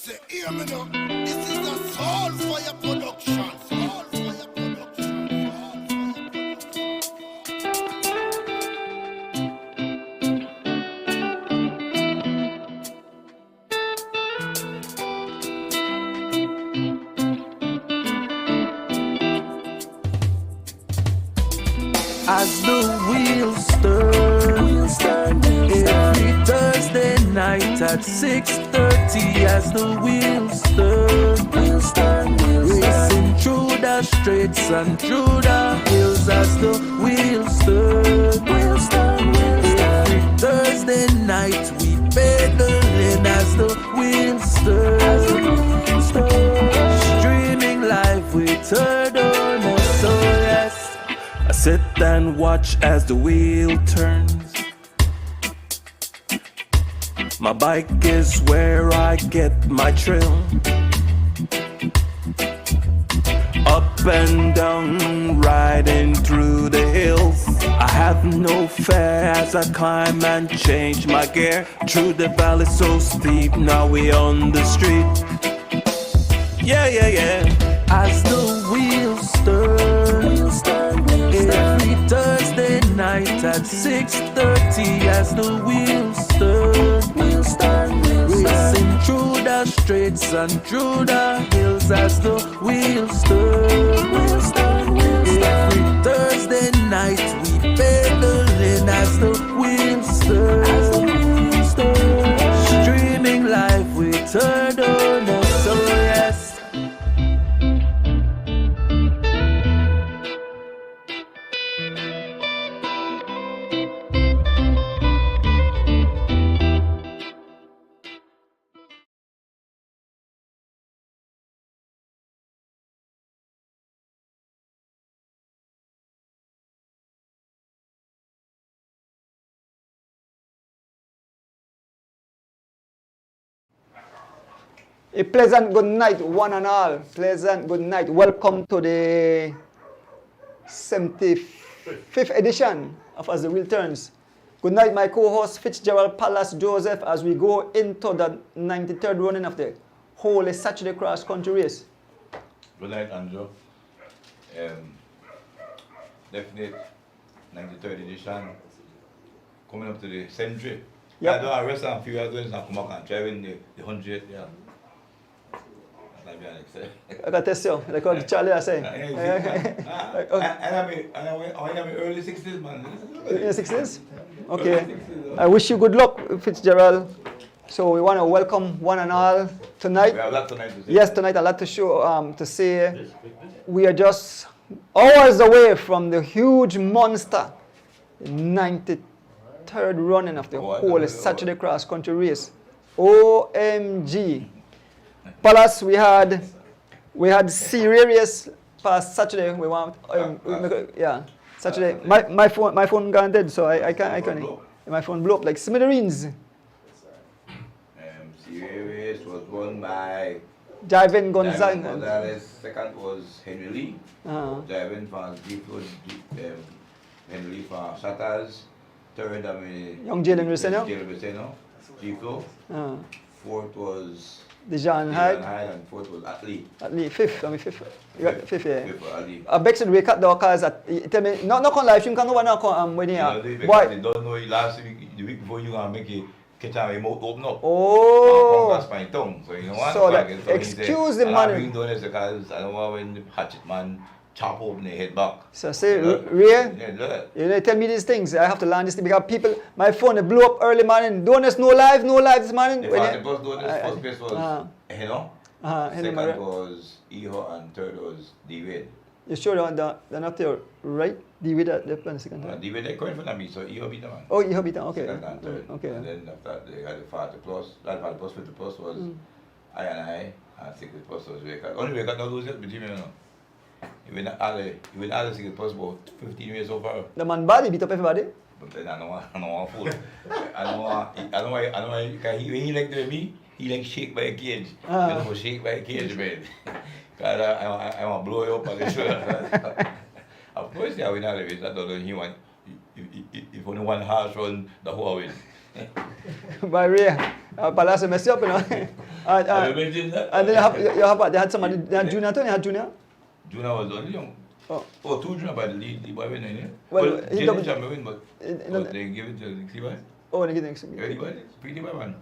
Say, hear me now. This is a Soul Fire production. Soul Fire production. As the wheels turn, every Thursday night at 6:30. As the wheels turn, racing through the streets and through the hills. As the wheels turn, every Thursday night we pedaling. As the wheels turn, streaming live with Turner. So yes, I sit and watch as the wheel turns. My bike is where I get my thrill. Up and down, riding through the hills. I have no fear as I climb and change my gear. Through the valley so steep, now we on the street. Yeah, yeah, yeah. As the wheels turn, every Thursday night at 6:30. As the wheels turn, racing through the streets and through the hills. As the wheels turn, every Thursday night we pedaling. As the wheels turn, streaming live with Turner. So yes. A pleasant good night, one and all. Pleasant good night. Welcome to the 75th edition of As the Wheel Turns. Good night, my co-host Fitzgerald Palace Joseph, as we go into the 93rd running of the Holy Saturday Cross Country Race. Good night, Andrew. Definite 93rd edition. Coming up to the century. Yep. I don't arrest a few years ago and come back and try win the 100th. Yeah. That'll be Alex. I can test you, like what Charlie was saying. And I'm in early 60s, man. In the 60s? Okay. I wish you good luck, Fitzgerald. So we want to welcome one and all tonight. We have a lot tonight to say. Yes, tonight a lot to show, to say. We are just hours away from the huge monster 93rd running of the whole Saturday Cross Country Race. OMG. Palace, we had serious past Saturday. We want yeah, Saturday. My phone gone dead, so I can't. My phone blew up like smithereens. Race was won by Javin Gonzalez. Gonzalez. Second was Henry Lee. Javin for Deepwood, Henry Lee for Shatters. Third, Young Jalen Roseno. G-Flow. Fourth was Dejan Hyde. And fourth was Atlee. Fifth. You got fifth, yeah. Fifth for Atlee. I beg you to cut the cars at. Tell me, not on live stream. Can no one come when you are. Boy, they don't know last week, the week before you gonna make it. Catch our remote open up. Oh. That's my tongue. So you know what? So that excuse the man. I bring down this because I don't want when the hatchet man chop open the head back. So say, Ray, you know, tell me these things. I have to learn this thing because people, my phone, it blew up early morning. Donors, no live this morning. The first donors, first place was Heno. Second was Iho and third was D-Wade. You sure they're not there, right? D-Wade at the second time? D-Wade they coined for me, so Iho beat them. Oh, Iho beat them, okay. Second and third. Okay. And then after that, they had the 40 plus. That 40 plus, 50 plus was I and 60 plus was Wake. Only Wake no lose it between me, you know. You win all the 60 plus about 15 years so far. The man body beat up everybody? But then I don't want fool. I don't want, because he like to me, he like shake by a cage. You know, shake by a cage, man. Because I want to blow you up on the shoulder. Of course, yeah, we know the race. I don't know he want, if only one horse run, the whole win. By Ray, Palace mess up, you know. Have you mentioned that? And then they had somebody, they had Junior too, they had Junior. Junior was only young. Oh. Oh, two Junior by the lead, the boy win, eh? Well, Well, he Jenny double- Chamber win, but no, they give it to the Cleveland. Oh, they get Yeah, the boy, pretty boy, man.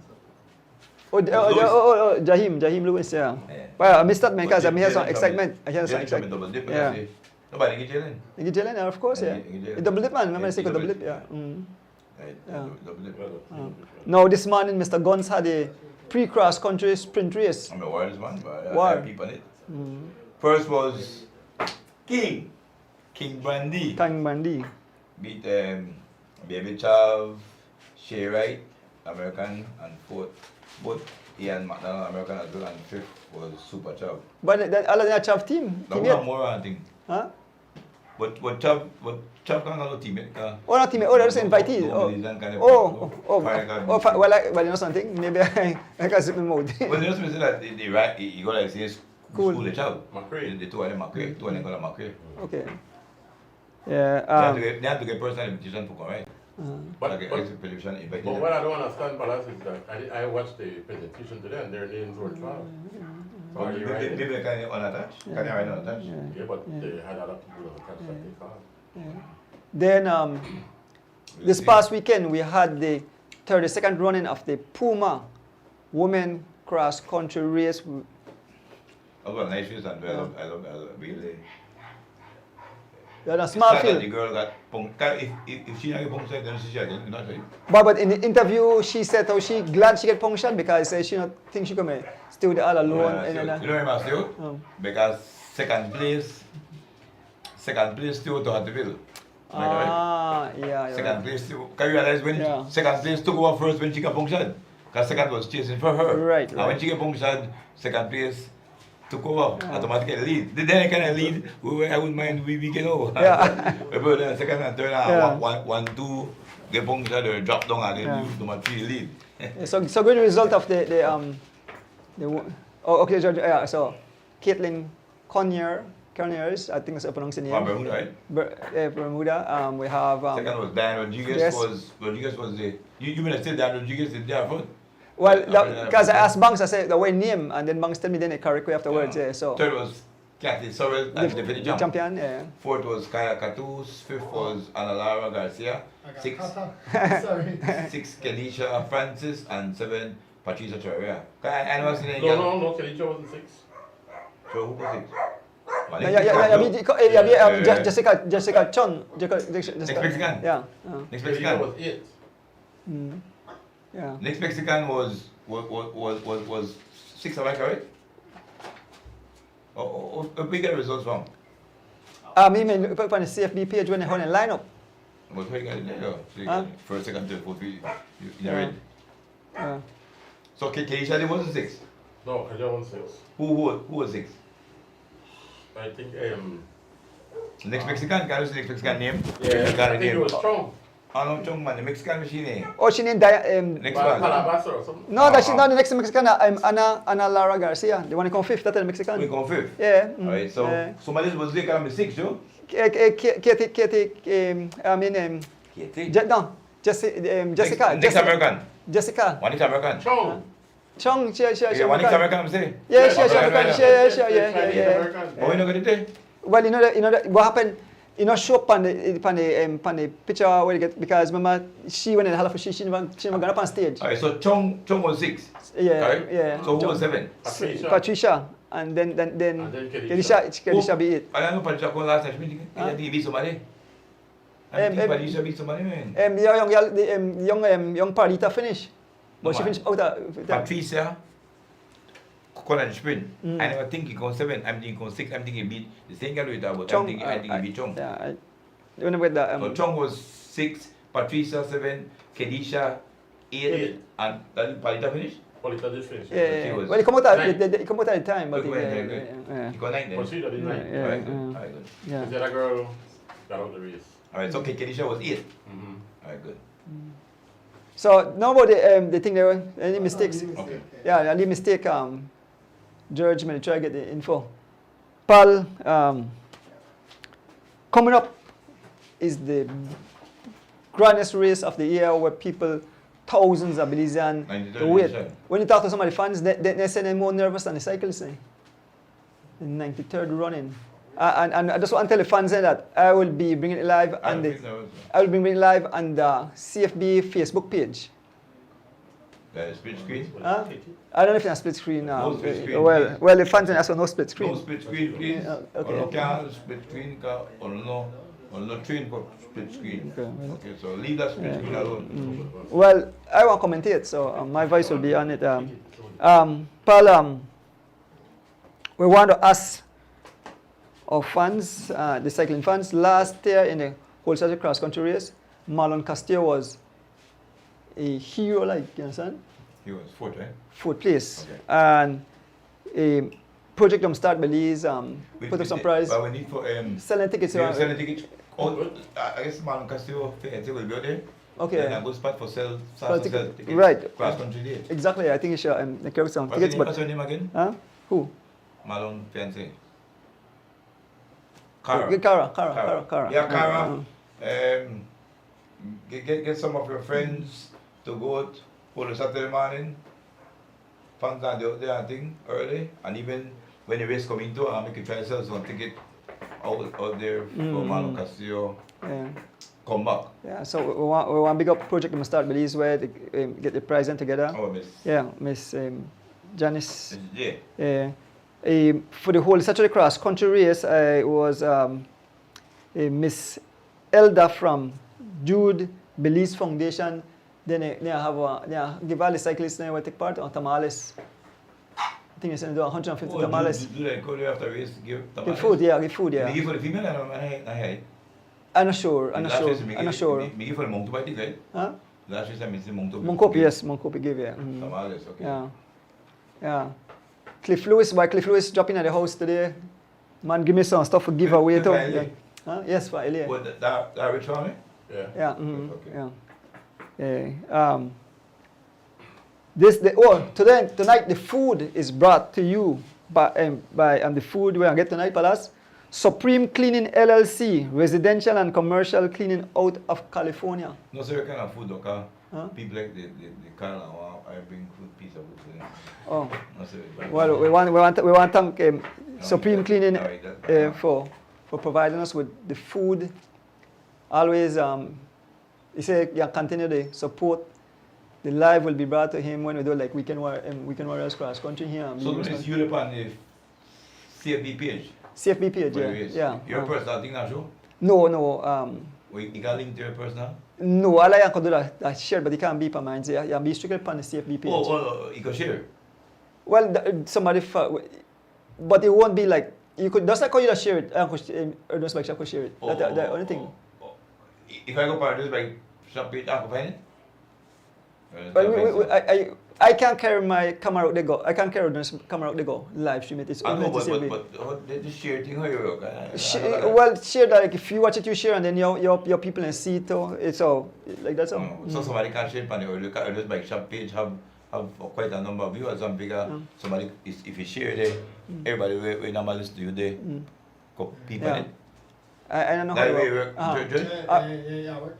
Jahim Lewis, yeah. Yeah. Well, I missed that man because I But hear some Jalen excitement. I hear some Jalen Chamber excitement. double dip, Yeah. because nobody get Jalen. You get Jalen, of course, yeah. Yeah, you get Jalen. A double dip man, remember I Yeah, say he double dip, double yeah. dip. Mm. Right, Yeah. double dip. Now this morning, Mr. Guns had a pre-cross country sprint race. I'm a wireless man, but I Why? have people on it. First was King Brandy. Kang Bandi. Beat Baby Chav, Shea Wright, American, and fourth. Both Ian McDonald, American as well, and fifth was Super Chav. But that, all of that Chav team. Now we Teammate. have more on thing. Huh? But Chav can't have no teammate. Oh, not teammate. Oh, that's invitee. No, Oh, he's not kind of- Fire guard. well, well, you know something? Maybe I can zip him out. Well, you know something that they right, you go like say Cool. school the Chav. McRae. The two of them McRae, two of them call them McRae. Okay. They Yeah. have to get personal invitation to come, right? But, Like but, exhibition invite but them. what I don't understand, Palace, is that I watched the presentation today and their names were 12. So are you right? Maybe they can unattached. Can they write unattached? Yeah, but they had other people on the catch that they can't. Then this past weekend we had the 32nd running of the Puma Women Cross Country Race. I've got nice shoes and I love really. We had a small Sad that the field. girl got punctured. If she not get punctured, then she should not right. But in the interview, she said how she glad she get punctured because she not think she come stay with all alone. You know what I'm saying? Because second place still to Hatfield. Yeah. Second place still. Can you realize when Yeah. second place took over first when she got punctured? Because second was chasing for her. Right, And when she get punctured, second place took over, automatically lead. Then I kind of lead, I wouldn't mind we get over. Yeah. But then second and third, Yeah. one, two, get punctured, or drop down, and then Yeah. you number three lead. So good result of the okay, George, yeah, so Caitlin Conyers, I think that's how I pronounce the name. From Bermuda, right? Bermuda. We have Second was Dan Rodriguez. yes. Rodriguez was the. You mean I said Dan Rodriguez is there first? well, because I asked Banks, I said the way name, and then Banks tell me then the correct way afterwards. Yeah, so Third was Kathy Sorrell and the Philly Jump. champion. Yeah. Fourth was Kaya Catus. Fifth was Ana Lara Garcia. Six Kenisha Francis, and seven Patricia Chorrea. I was in No, Kelicha wasn't 6. So who was it? Jessica Chon. Next Mexican. Yeah. Next Kelicha Mexican. was 8. Yeah. Next Mexican was 6, am I correct? Where we get results from? Me put up on the CFB page when they hold a lineup. But where you got it there? So you Huh? got first, second, third, fourth, fifth. You Yeah. read. So Keisha they wasn't 6. No, Kelicha wasn't 6. Who was 6? I think, Next Mexican, can you see next Mexican name? yeah, Mexican I think name. it was Chong. Oh no, Chong man, the Mexican machine name. Oh, she named Next one. Calabasa or something. no, that's not the next Mexican. Anna Lara Garcia. The one who come fifth. That's the Mexican. We go fifth. Yeah. Alright, so somebody was there can be 6, yo? Jessica. Next American. Jessica. One is American. Chong. Chong, she Yeah, one is American, I'm saying. Yeah, American. Oh, you know what it is? Well, what happened? Show up on the picture where you get because remember she went in the hall of she never got up on stage. Alright, so Chong was 6. Yeah, Correct? yeah. So who was 7? Patricia, and then Kelisha be it. I don't know Patricia called last time. I think he beat somebody. I think Patricia beat somebody, man. Young Parita finish, but No, she man. finished out of Patricia called and sprint. I never think he got 7. I'm thinking he got 6. I'm thinking he beat the same guy with that, but I think he beat Chong. Yeah, I remember that. So Chong was 6, Patricia 7, Kedisha 8, and that Palita finished? Polita did finish. Yeah, she was well, he come out at nine. he come out at the time, but Good, yeah, good. yeah. He got 9 then. But she did 9. Yeah. Alright, good. Alright, good. Yeah. The other girl got out the race. Alright, so Kedisha was 8. Mm-hmm. Alright, good. So now about the thing there, any mistakes? Okay. Yeah, any mistake. George, may try to get the info. Pal, coming up is the grandest race of the year where people thousands of Belizean 93rd to wait. edition. When you talk to some of the fans, they say they're more nervous than the cyclists. The 93rd running. And I just want to tell the fans that I will be bringing it live on the I will be bringing it live on the CFB Facebook page. The split screen? Huh? I don't know if it's a split screen now. No split screen, Well, please. the fans ask for no split screen. No split screen, please. Okay. Or can't split screen, or no train for split screen. Okay, well. Okay, so leave that split screen alone. Well, I won't commentate, so my voice will be on it. Paul, we want to ask our fans, the cycling fans, last year in the whole Saturday cross country race, Marlon Castillo was a hero, like, you understand? He was fourth, right? Fourth place. Okay. And a Project Start Belize put up some prize. But we need for Selling tickets. selling tickets. Oh, I guess Marlon Castillo will be out there. Okay. Then a good spot for sell ticket. tickets. Right. Cross country day. Exactly, I think you should carry some tickets. What's But your name again? huh? Who? Marlon fiancé. Cara. Cara. Yeah, Cara. Get some of your friends to go out for the Saturday morning. Fans are out there, I think, early. And even when the race come into, make you try to sell some ticket out there for Marlon Castillo. Yeah. Come back. Yeah, so we want big up Project Start Belize where they get the prize in together. Oh, miss. Yeah, Miss Janice. Yeah. For the whole Saturday cross country race, it was Miss Elda from Jude Belize Foundation. Then they give all the cyclists they will take part on tamales. I think they said do 150 tamales. Do they go there after race give tamales? Give food, yeah, give food, They yeah. give for the female and I'm not sure. Me give for the monk to right? Huh? Last race I missed the monk to. Monkopi, yes, Monkopi give, yeah. Mhm. Tamales, okay. Yeah. Cliff Lewis dropping at the house today. Man, give me some stuff for giveaway too. For Yeah. LA? Huh? Yes, for LA. What, that rich family? Yeah. Yeah. Mhm. Okay. Yeah. Tonight the food is brought to you by the food we get tonight, Palace. Supreme Cleaning LLC, residential and commercial cleaning out of California. No, sir, kind of food, okay? Huh? People like the car now, I bring food piece of food to them. Oh, No, sir. well, we want to thank Supreme Cleaning Alright, that- for providing us with the food. Always, he said, yeah, continue the support. The live will be brought to him when we do like Weekend Warriors Cross Country here. So it's you upon the CFB page? CFB page, Where yeah. it is. Yeah. Your personal thing now, show? No. Or you got link to your personal? No, all I can do that share, but it can't be per mine. So yeah, be strictly upon the CFB page. Oh, you can share? Well, but it won't be like, you could, just like how you just share it, or just like could share it. That's the only thing. If I go part this by shop page, I can find it? Well, I can't carry my camera out the go. I can't carry this camera out the go. Live stream it. It's I only know, to CFB. but the share thing, how you work? Well, share that. Like if you watch it, you share, and then your people can see it too. It's all like that's all. So somebody can share it on the look at this bike shop page have quite a number of viewers and bigger. Somebody if you share there, everybody we normally listen to you there. People Yeah. in it. I don't know That how way it work. works.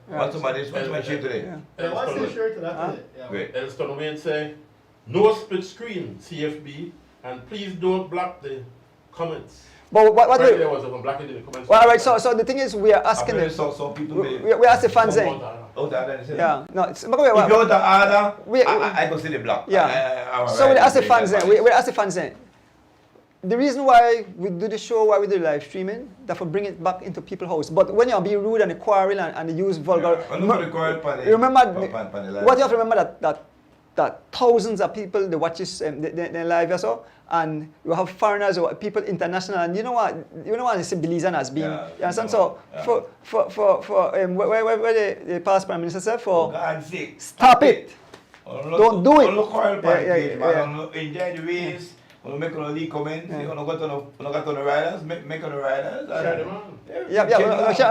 Yeah. What somebody share today? Yeah. What's the shirt to that? Huh? Yeah. Great. Elston Wayne say, no split screen, CFB, and please don't block the comments. But what Right we, there was I'm blocking the comments. well, all right. So the thing is, we are asking Apparently them. some people We ask the fans. Oh, that Yeah. No. It's, If you want the order, We- I go see the block. Yeah. So we ask the fans then. We ask the fans then. The reason why we do the show, why we do the live streaming, that for bring it back into people's house. But when you're being rude and quarrel and use vulgar, remember what you have to remember that thousands of people they watch this they live also, and you have foreigners or people international, and you know what the Belizean has been. Yeah, You understand? no, So yeah. where the past prime minister said for God's sake. stop it. Don't do it. Don't enjoy the race. Make on the comments. You want to go to the riders. Make on the riders. Share them on.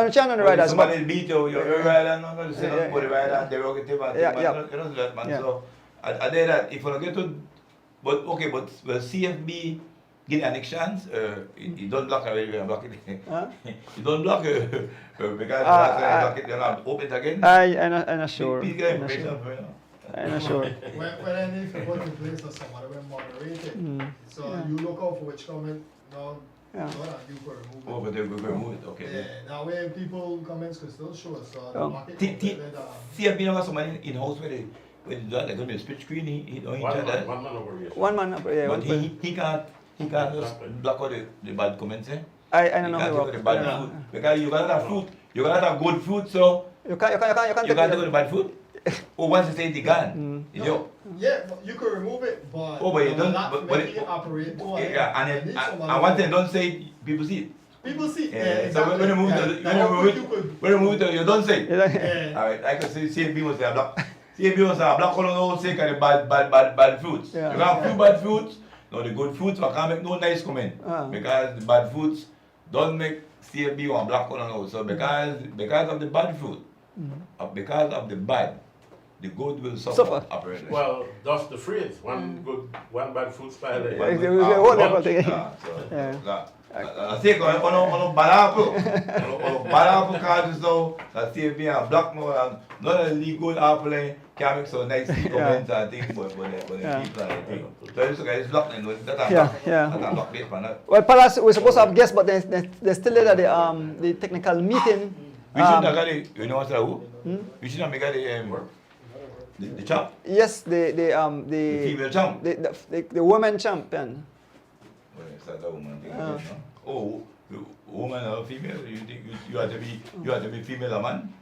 I'm trying on the riders, but Somebody beat you. You're a rider. Not going to say nothing about the rider. They will get you. Yeah. You don't do that, man. Yeah. So I did that. If you get to, but okay, but will CFB get an chance? You don't block already. You block it. Huh? You don't block because block it. You're not open it again. I'm not sure. Please get I'm not information sure. for you. I'm not sure. When I need to put in place or somebody will moderate it. So you look out for which comment now. Yeah. You could remove it. Oh, but they will remove it. Okay. Yeah, that way people comments could still show us. So the Oh. market T- T- completed, See, I've been somebody in house where they do that, like on the split screen, he don't One enjoy that. man operation. One man, yeah, But one person. he can't just block out the bad comments, eh? I He don't know can't how take out it the works. bad Yeah. food. Because you gotta have fruit. You gotta have good fruit, so You can't you can't take out the bad food. Oh, once you say it, you can. Is your yeah, but you could remove it, but Oh, but you don't- not but making it- it operate. Go ahead. yeah, You and need then somebody and one to- thing, don't say it, people see it. People see. Yeah, Yeah, so exactly. when you move Yeah, it, that you could. when you move it, you don't say it. Yeah. Alright, I can see CMB must say a black. CMB must say a black color no say kind of bad fruits. Yeah. You have few bad fruits. No, the good fruits I can't make no nice comment because the bad fruits don't make CMB one black color no. So because of the bad fruit, because of the bad, the good will suffer. Apparently. Well, that's the phrase. One good, one bad food style. Yeah, it's a whole level thing. Yeah. Assim, ono barato, ono barato casos though, that CFB and black more and not a legal apple can make so nice comments and things for the Yeah. people and things. So this guy is black and that Yeah, yeah. that black bit for that. Well, Palace, we're supposed to have guests, but they're still there at the technical meeting. We should have got the, you know what's that who? We should have got the champ, Yes, the female champ. the women champion. Well, it's not a woman thing, no? Oh, woman or female? You think you have to be female or man?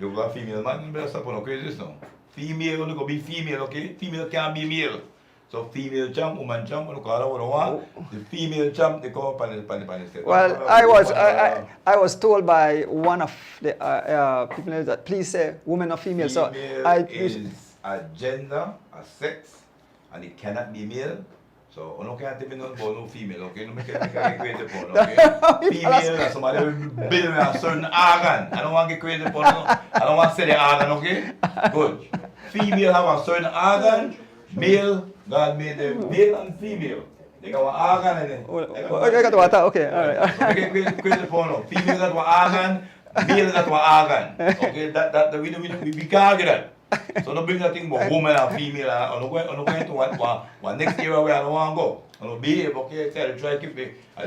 You go a female man, you better stop on crazy now. Female only go be female, okay? Female can't be male. So female champ, woman champ, you call it what you want. The female champ, they come up on the stage. Well, I was told by one of the people that please say woman or female. So Female is a gender, a sex, and it cannot be male. So, you can't tell me nothing about no female, okay? No make it crazy upon, okay? Female is somebody who build a certain organ. I don't want to get crazy upon, no. I don't want to say the organ, okay? Good. Female have a certain organ. Male, God made them male and female. They got one organ in it. I got water. Okay, all right. Don't make it crazy upon, no. Female got one organ. Male got one organ. Okay? We can't argue that. So don't bring that thing about woman and female. I'm not going to one next era where I don't want to go. I'm not behave, okay? So I'll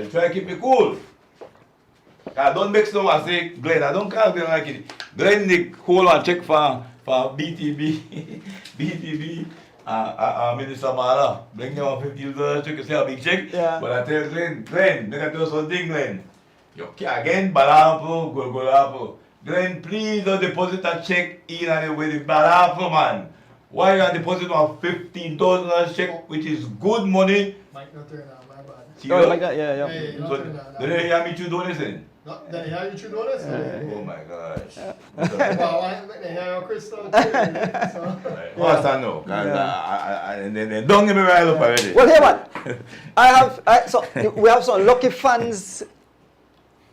try to keep it cool. I don't make so I say Glenn. I don't call Glenn like it. Glenn the whole and check for BTB. BTB. Minister Mara. Bring them $50 check, you say a big check. Yeah. But I tell Glenn, look at those something, Glenn. You again, Balapo, go. Glenn, please don't deposit a check in and with the Balapo, man. Why you are depositing a $15,000 check, which is good money? Might not turn out, my bad. Oh, like that, yeah. Hey, not So, turn out. did they hear me to do this in? Not that hear you should know this. Oh my gosh. Well, I make the hair crystal too. So. What's that no? And then don't get me right up already. Well, here what? So we have some lucky fans.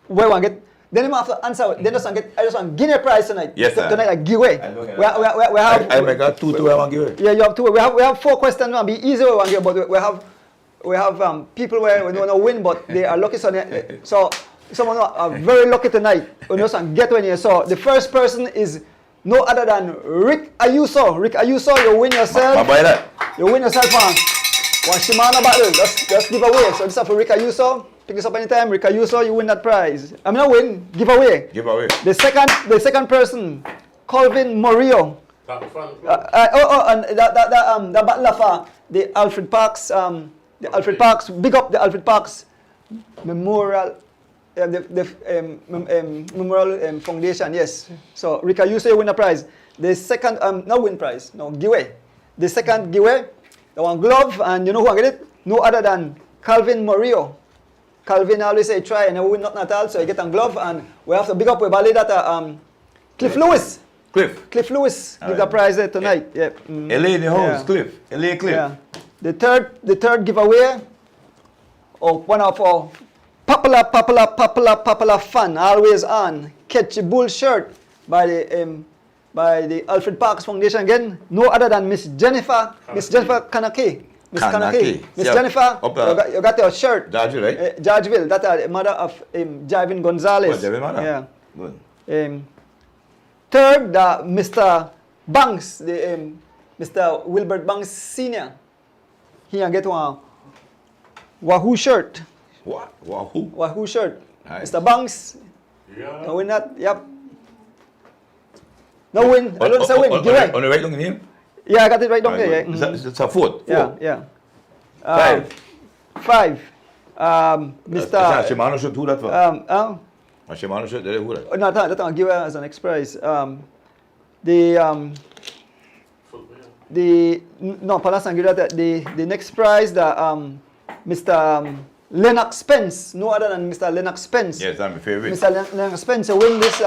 Where we get. Then you have to answer. Then I just want Guinea prize tonight. Yes, sir. Tonight, like giveaway. I know, yeah. We have. I got two I want to give it. Yeah, you have two. We have 4 questions. It'll be easy one here, but we have people where we don't know win, but they are lucky. So someone are very lucky tonight. We know some get one here. So the first person is no other than Rick Ayuso. Rick Ayuso, you win yourself. buy that. You win yourself one Shimano battle. Just give away. So this is for Rick Ayuso. Pick this up anytime. Rick Ayuso, you win that prize. I mean, not win. Give away. Give away. The second person, Colvin Morillo. That fun. And that battle of the Alfred Parks, big up the Alfred Parks Memorial, Memorial Foundation, yes. So Rick Ayuso, you win a prize. The second, not win prize, no, giveaway. The second giveaway, the one glove, and you know who I get it? No other than Calvin Morillo. Calvin always say try and never win nothing at all, so you get a glove, and we have to big up with ballet that Cliff Lewis. Cliff Lewis give the prize there tonight. Yeah. LA in the house, Cliff. LA Cliff. Yeah. The third giveaway of one of our popular fan, always on, Catchy Bull shirt by the Alfred Parks Foundation again. No other than Miss Jennifer Kanaki. Miss Kanaki. Miss Jennifer, you got your shirt. Georgeville, right? Georgeville, that's the mother of Javin Gonzalez. Oh, Javin mother? Yeah. Good. Third, Mr. Banks, the Mr. Wilbert Banks Senior. He can get one Wahoo shirt. What? Wahoo. Wahoo shirt. Nice. Mr. Banks, Yeah. can win that? Yep. No win. I don't say win. Give it. On the right long name? Yeah, I got it right down there. Yeah. It's a fourth. Yeah, yeah. Five. 5. Mr. Mr. Shimano should do that for. No, Shimano should do that. that I'll give it as an next prize. No, Palas and give that the next prize that Mr. Lennox Spence, no other than Mr. Lennox Spence. Yes, that's my favorite. Mr. Lennox Spence win this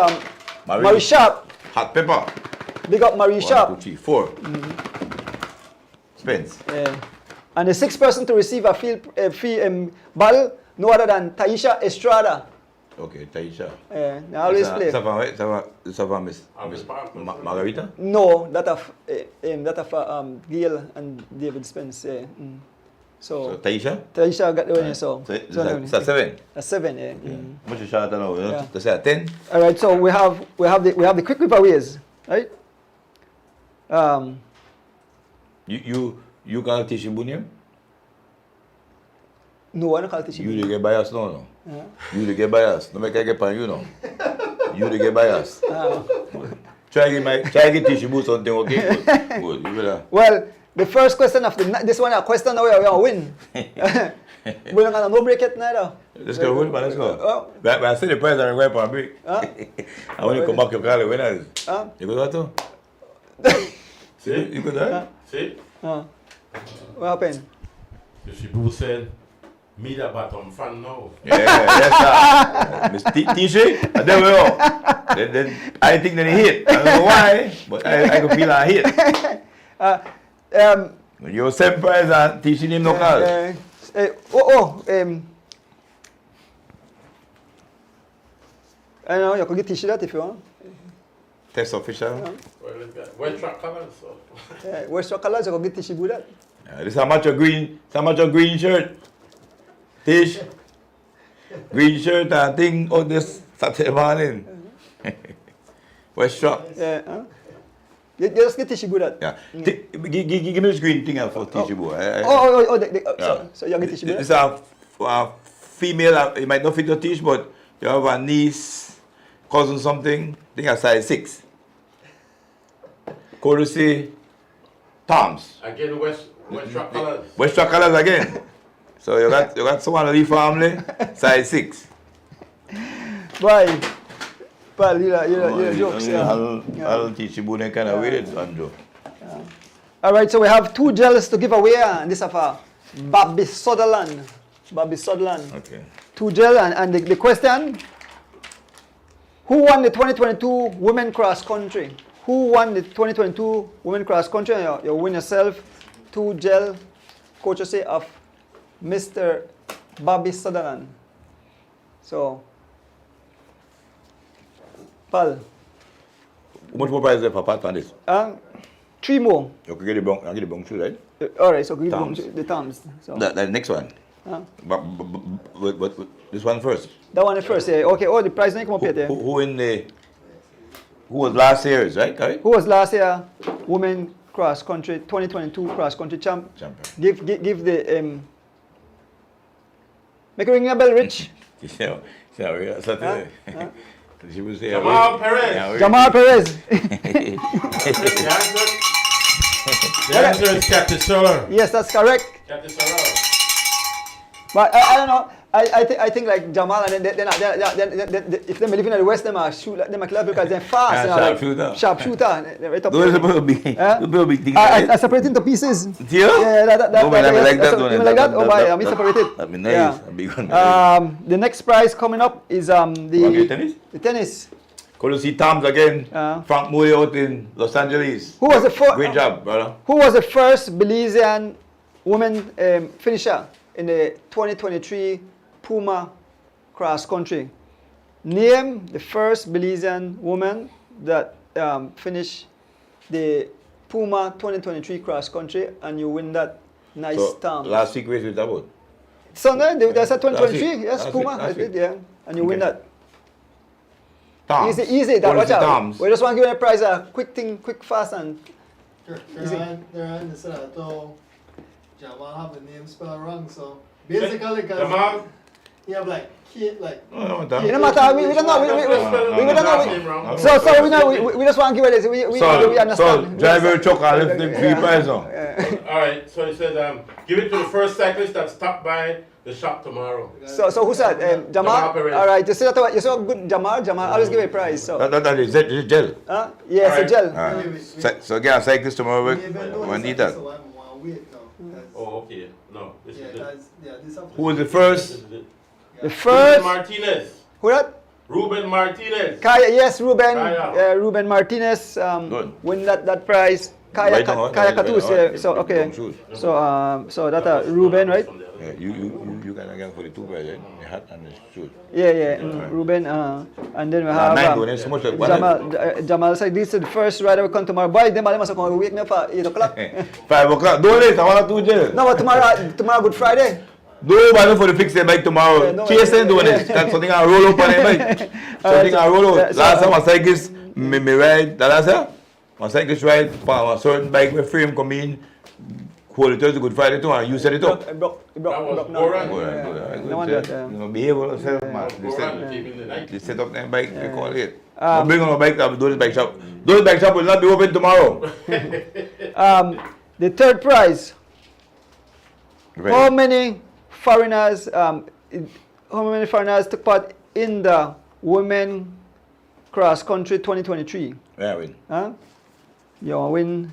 Marie. Marie Sharp. Hot pepper. Big up Marie 1, Sharp. 2, 3, 4. Spence. And the 6th person to receive a free ball, no other than Taisha Estrada. Okay, Taisha. They always play. It's a Miss Margarita? No, that of Gail and David Spence. So So Taisha? Taisha got the winner. So It's a 7. a 7. Much shot now, you know? Yeah. To say a 10? All right. So we have the quick giveaways, right? You can't teach Bunyam? No, I don't call it You to get biased no. You to get biased. No make I get pan you know. You to get biased. Try get teach you something okay? Good. You better. Well, the first question of this one a question now we are gonna win. We don't gonna no break it neither. Let's go, man. Let's go. Oh. But I see the prize and I'm going for a break. I want to come back to call the winners. You go that too? See? You go that? See? What happened? The Shibu said, me that bottom fan now. Yeah, yes, sir. Miss T-shirt, and there we go. Then I think that he hit. I don't know why, but I could feel I hit. You're same price and T-shirt him no call. I know you can get t-shirt that if you want. Test official. Well, it's got West Track colors. So. Where's your colors? You can get t-shirt with that. This is how much a green shirt. Tish. Green shirt and thing on this Saturday morning. West Truck. You just get t-shirt with that. Yeah. Give me this green thing for T-shirt. So you get t-shirt with It's that? a female, it might not fit your T-shirt, but you have a niece, cousin something, I think a size 6. Courtesy Tom's. Again, West Track colors. West Truck colors again. So you got someone in the family, size 6. Bye. Pal, you're jokes. I'll teach you about kind of way, Andrew. All right, so we have 2 gels to give away, and this is for Bobby Sutherland. Bobby Sutherland. Okay. 2 gel, and the question: who won the 2022 Women Cross Country? Who won the 2022 Women Cross Country? And you win yourself 2 gel, courtesy of Mr. Bobby Sutherland. So, Pal. How much more price is there for part on this? 3 more. You can get the bunk too, right? All right, so give Thumbs. the thumbs. So. The next one. But this one first. That one first, yeah. Okay, the price didn't come up yet, yeah. Who was last year's, right? Who was last year Women Cross Country 2022 Cross Country champion? Give the make a ring a bell, Rich. She was there. Jamal Perez. Jamal Perez. The answer is Captain Solar. Yes, that's correct. Captain Solar. But I don't know. I think like Jamal and they if they live in the West, they are shoot like them club because they're fast. Sharpshooter. Right up. Those are big things. I separate into pieces. Yeah, that like that one. You like that? Oh, I mean separated. That'd be nice. A big one. The next prize coming up is the tennis. Go to see Tom's again. Frank Moy out in Los Angeles. Who was the first? Great job, brother. Who was the first Belizean woman finisher in the 2023 Puma Cross Country? Name the first Belizean woman that finished the Puma 2023 Cross Country, and you win that nice stamp. Last week race with that one. So no, that's a 2023. Yes, Last Puma. week. Yeah, and you win that. Tom's. Easy. That watch out. Tom's. We just want to give you a prize, a quick thing, quick, fast, and Quran is to Jamal have the name spelled wrong, so basically Jamal? you have like kid like No, It don't matter. We don't know. We don't know. So we just want to give it this. We So understand. driver truck and lift the free price now. Alright, so he said, give it to the first cyclist that stopped by the shop tomorrow. So who said? Jamal. Jamal Perez. All right. You see that? You saw good Jamal. Jamal always give a prize. So. That is it, gel. Yes, a Alright. gel. So again, cyclist tomorrow, we even know when the need that. second, so I'm gonna wait now. That's- Oh, okay. No, this Yeah, is it. that's this have to Who was the This first? is it. The Ruben first. Martinez. Who that? Ruben Martinez. Kaya. Yes, Ruben. Kaya. Ruben Martinez. Good. Win that prize. Kaya Right now, Kaya right now, Katus. right now. So okay. Don't shoot. So that Ruben, right? Yeah, you can again for the two price, right? The hat and the shoes. Yeah. Ruben. And then we have. Nine going, so much like one. Jamal said this is the first rider will come tomorrow. Boy, them must come wake me up at 8 o'clock. 5 o'clock. Don't late, I want to do gel. No, but tomorrow Good Friday. Do bother for the fix the bike tomorrow. Yeah, no, Chase yeah. and doing it. That's something I roll up on the bike. Something I roll up. so- Last time I cyclist, me ride, that last year, my cyclist ride for a certain bike with frame come in, hold it to Good Friday too, and you set it up. It broke That was now. Boran. No one that. You know, behave yourself, man. Boran taking the night. They set up their bike, they call it. Bring on a bike, I'll do this bike shop. Those bike shop will not be open tomorrow. The third prize. Right. How many foreigners took part in the Women Cross Country 2023? Yeah, win. Huh? You win.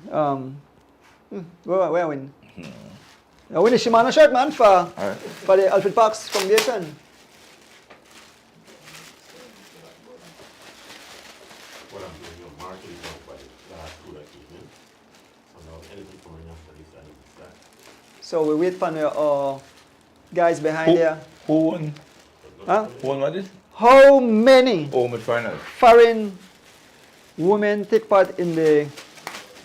Where win? You win the Shimano shirt, man, for the Alfred Parks Foundation. What I'm doing, marking is out by the last two that came in. So now anything coming after this, I need to start. So we wait for the guys behind there. Who won? Huh? Who won what is? How many Oh, my finals. foreign women take part in the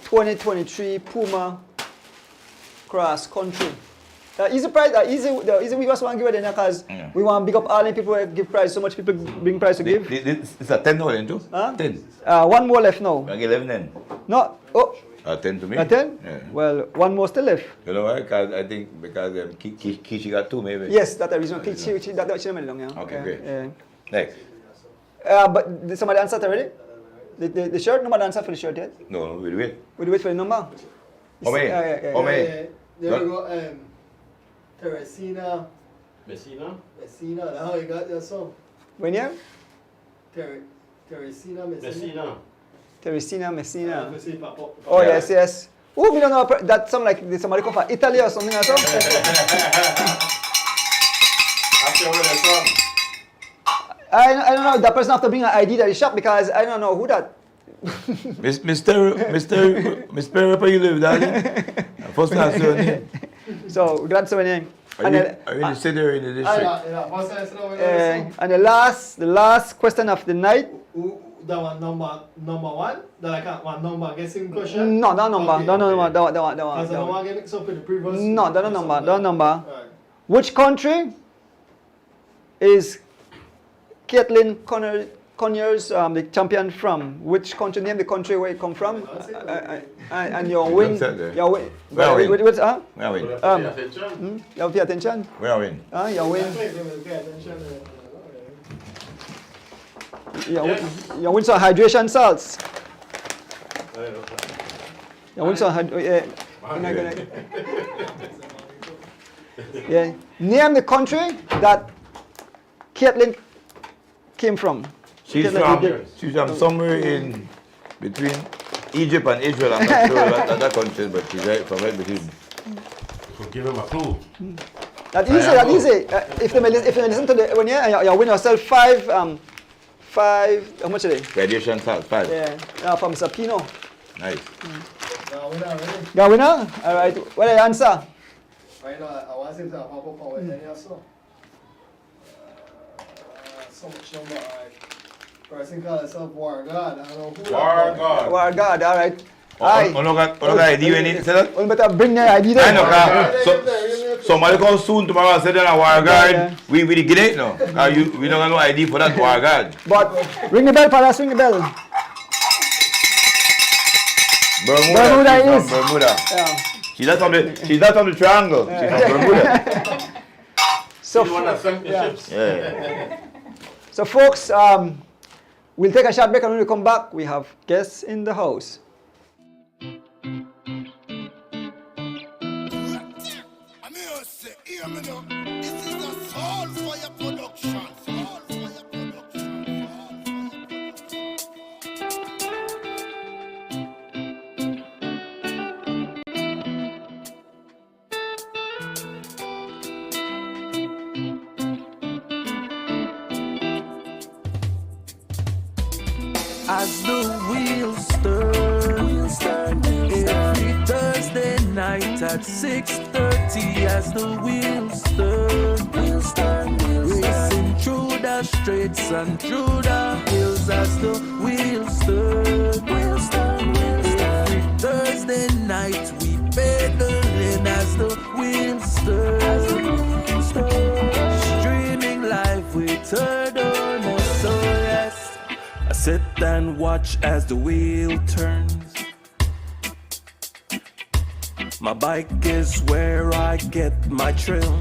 2023 Puma Cross Country? Easy prize, easy we just want to give it in because we want to big up all the people who give prize. So much people bring prize to give. It's a 10 now, then, too? Huh? 10. One more left now. I get 11 then. No, 10 to me. a 10? Yeah. Well, one more still left. You know why? Because I think because Kishi got 2 maybe. Yes, that's the reason. That's yeah. Okay, great. Yeah. Next. But did somebody answer it already? The shirt? Nobody answered for the shirt yet? No, we'll wait. We'll wait for the number. How many? Yeah. How many? There we go. Teresina, Messina? Messina. That's how you got that song. When you? Teresina, Messina. Messina. Teresina Messina. Let's see if I pop- Oh, Yeah. yes. Oh, we don't know. That sound like somebody come from Italy or something or something. After when I from? I don't know. That person have to bring an ID to the shop because I don't know who that. Mr. Where you live, darling? First class surname. So glad to name. Are you in the city or in the district? What's that? And the last question of the night. That one number one? That I can't one number guessing question? No, that number. Okay. That number. That Because I don't one. want to get mixed up with the previous. No, that number. That number. Alright. Which country is Caitlin Conyers the champion from? Which country? Name the country where you come from. And your win. Your win. Where I win? What's Where I win? Pay attention. You have to pay attention. Where I win? Your win. Pay attention. You win some hydration salts. You win some yeah. Name the country that Caitlin came from. She's from somewhere in between Egypt and Israel. I'm not sure about that country, but she's from right between. So give him a clue. That easy. If they listen to the when you win yourself five how much are they? Radiation salt, 5. Yeah. From Sapino. Nice. Got winner? Alright. What are the answer? Right now, I want to see if I pop up on any also. So much number. Alright. Person call herself War God. I don't know who. War God. War God, alright. Aye. Ono ka ID when you say that? You better bring their ID there. I know, ka. Somebody come soon tomorrow and say they're a war guard. Yeah. We get it no. We don't have no ID for that war guard. But ring the bell, fellas, ring the bell. Bermuda She's is. from Bermuda. Yeah. She's not on the triangle. She's from Bermuda. So, You want to sink the yeah. ships. Yeah. So folks, we'll take a short break, and when we come back, we have guests in the house. I'm here say, hear me now. This is a Soul Fire production. Soul Fire production. As the wheels turn, every Thursday night at 6:30. As the wheels turn, racing through the streets and through the hills. As the wheels turn, every Thursday night we pedaling. As the wheels turn, streaming live with Turtle. So yes. I sit and watch as the wheel turns. My bike is where I get my thrill.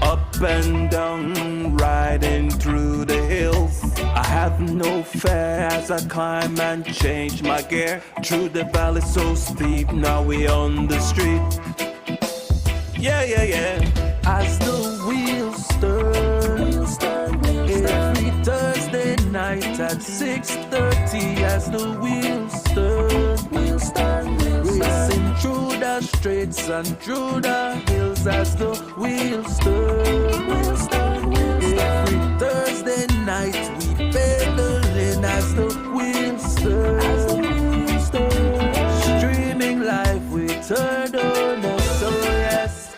Up and down, riding through the hills. I have no fear as I climb and change my gear. Through the valley so steep, now we on the street. Yeah, yeah, yeah. As the wheels turn, every Thursday night at 6:30. As the wheels turn, racing through the streets and through the hills. As the wheels turn, every Thursday night we pedaling. As the wheels turn, streaming live with Turtle. So yes.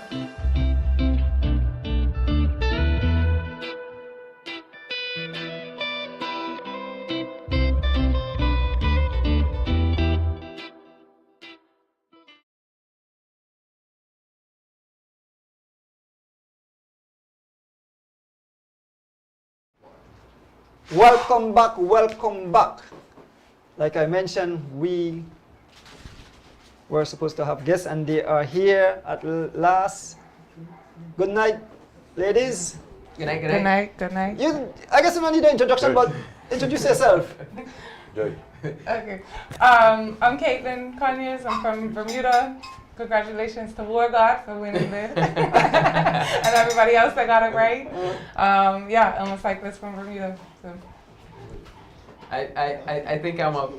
Welcome back, welcome back. Like I mentioned, we were supposed to have guests, and they are here at last. Good night, ladies. Good night, good Good night. night, good night. I guess you don't need an introduction, but introduce yourself. Joy. Okay. I'm Caitlin Conyers. I'm from Bermuda. Congratulations to War God for winning this. And everybody else that got it right. Yeah, I'm a cyclist from Bermuda. So. I think I'm a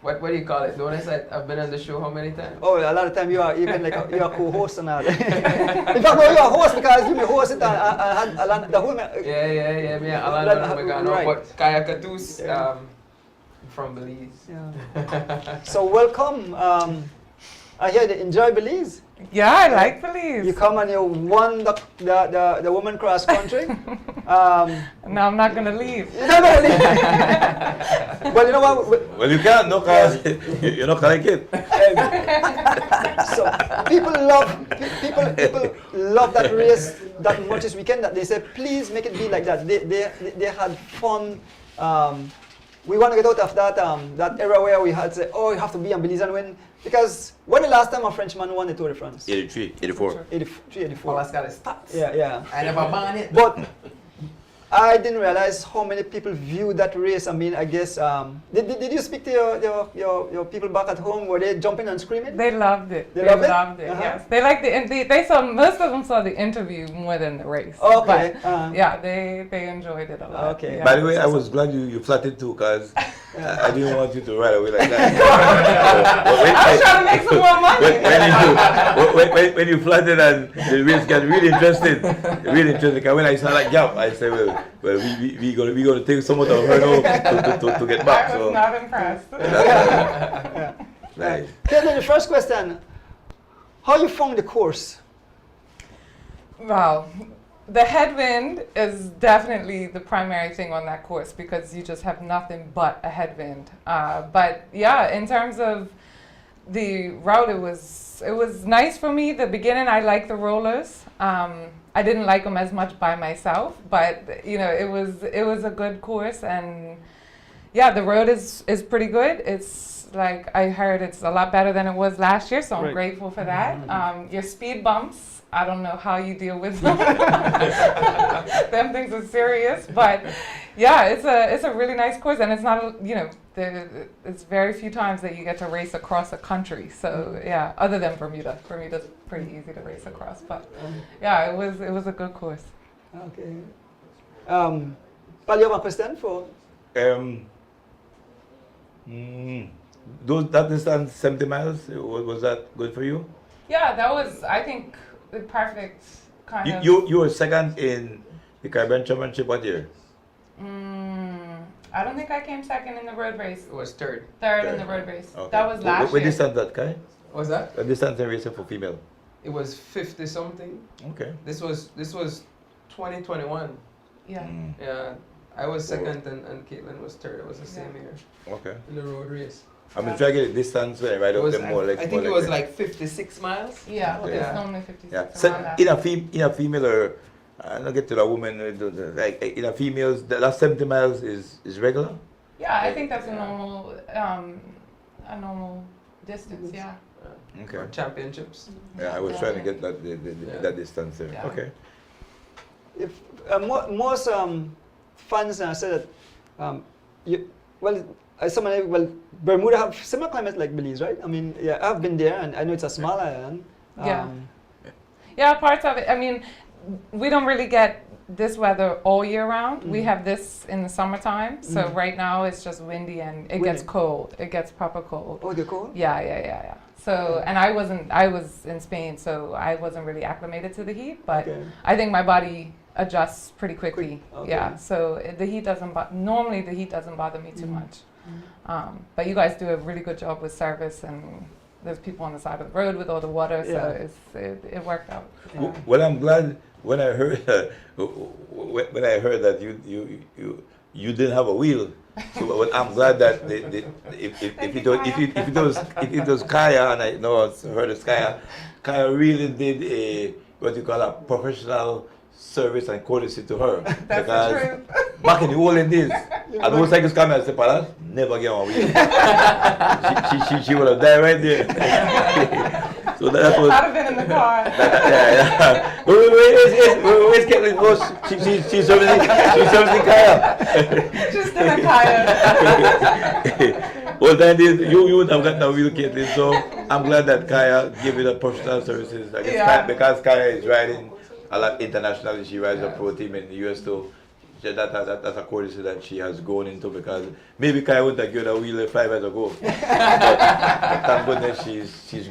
what do you call it? Notice I've been on the show how many times? Oh, a lot of time you are even like you're a co-host and all. In fact, no, you're a host because you host it and I had Alan, the whole. Yeah. Me and Alan Megano, Right. but Kaya Katus from Belize. Yeah. So welcome. I hear they enjoy Belize. Yeah, I like Belize. You come and you won the women cross country. No, I'm not gonna leave. You know what I mean? Well, you know what? Well, you can't, no, because you're not gonna get. So people love that race that much this weekend that they say, please make it be like that. They had fun. We want to get out of that era where we had to say, oh, you have to be on Belize and win. Because when the last time a Frenchman won the Tour de France? 83, 84. 83, 84. All that's got is stats. Yeah. I never ban it. But I didn't realize how many people view that race. I mean, I guess, did you speak to your people back at home? Were they jumping and screaming? They loved it. They loved it? Yes. They liked they saw, most of them saw the interview more than the race. Okay. But, yeah, they enjoyed it a lot. Okay. Yeah. By the way, I was glad you flattered too, because I didn't want you to ride away like that. I was trying to make some more money. when you flattered and the race got really interesting, because when I saw that gap, I said, well, we gonna take somewhat of her now to get back. I was not impressed. Nice. Caitlin, the first question, how you found the course? Wow. The headwind is definitely the primary thing on that course because you just have nothing but a headwind. But yeah, in terms of the route, it was nice for me. The beginning, I liked the rollers. I didn't like them as much by myself, but you know, it was a good course, and yeah, the road is pretty good. It's like I heard it's a lot better than it was last year, so I'm Right. grateful for that. Your speed bumps, I don't know how you deal with them. Them things are serious, but yeah, it's a really nice course, and it's not it's very few times that you get to race across a country. So yeah, other than Bermuda, Bermuda's pretty easy to race across, but yeah, it was a good course. Okay. Pal, you have a question for? That distance 70 miles, was that good for you? Yeah, that was, I think, the perfect kind of. You were second in the Caribbean Championship what year? I don't think I came second in the road race. It was third. Third in the road race. Okay. That was last What year. distance that, Kai? What was that? A distance in racing for female. It was 50 something. Okay. This was 2021. Yeah. Yeah, I was second and Caitlin was third. It was the same year Okay. in the road race. I mean, try to get a distance when I ride It up was, them more like. I think more it was that. like 56 miles. Yeah, Okay. it's Yeah. normally 56. Yeah. around So that. in a female, or I don't get to the woman. Like in a females, the last 70 miles is regular. Yeah, I think that's a normal distance. Yeah. Okay. For championships. Yeah, I was trying to get that Yeah. that distance there. Yeah. Okay. If most fans say that Bermuda have similar climate like Belize, right? I mean, yeah, I've been there and I know it's a small island. Yeah. Yeah, parts of it. I mean, we don't really get this weather all year round. We have this in the summertime. So right now it's just windy and it gets Windy. cold. It gets proper cold. Oh, they're cold? Yeah. So, and I was in Spain, so I wasn't really acclimated to the heat, but Okay. I think my body adjusts pretty quickly. Okay. Yeah, so the heat doesn't, normally the heat doesn't bother me too much. But you guys do a really good job with service, and there's people on the side of the road with all the water, so Yeah. it worked out. Yeah. Well, I'm glad when I heard that you didn't have a wheel. So well, I'm glad that if it was Kaya, and I know I heard it's Kaya really did a what you call a professional service and courtesy to her. That's the truth. Back in the olden days, and motorcycles come and say, "Palas, never get on wheel." she would have died right there. So that was. I'd have been in the car. Yeah. Where's Caitlin? Oh, she's servicing Kaya. Just in a kayak. Well, then you wouldn't have gotten a wheel, Caitlin. So I'm glad that Kaya gave you the personal services. I guess Yeah. because Kaya is riding a lot internationally. She rides a pro team in the US too. That's a courtesy that she has gone into, because maybe Kaya wouldn't have given a wheel 5 years ago. but thank goodness she's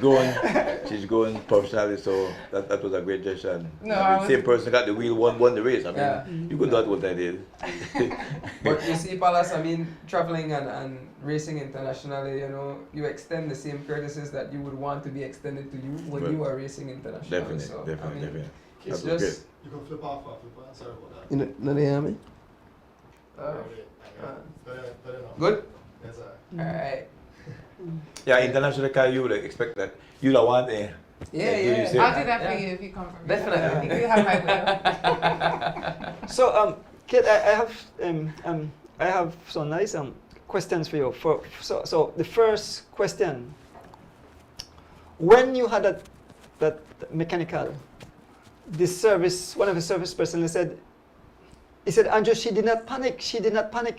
going professionally, so that was a great gesture. No, I mean, same person got the wheel, won the race. I mean, Yeah. you could do what I did. But you see, Palas, I mean, traveling and racing internationally, you extend the same courtesies that you would want to be extended to you when Right. you are racing internationally. Definitely, So, definitely, I mean, definitely. it's That was just. You can flip off. Sorry about that. No, they hear me? Good? Yes, sir. Alright. Yeah, international Kaya, you would expect that. You don't want a. Yeah, do you yeah. say- I'll do that for Yeah. you if you come for me. Definitely. You have my wheel. So, Kate, I have some nice questions for you. So the first question: when you had that mechanical, one of the service personnel said, Andrew, she did not panic.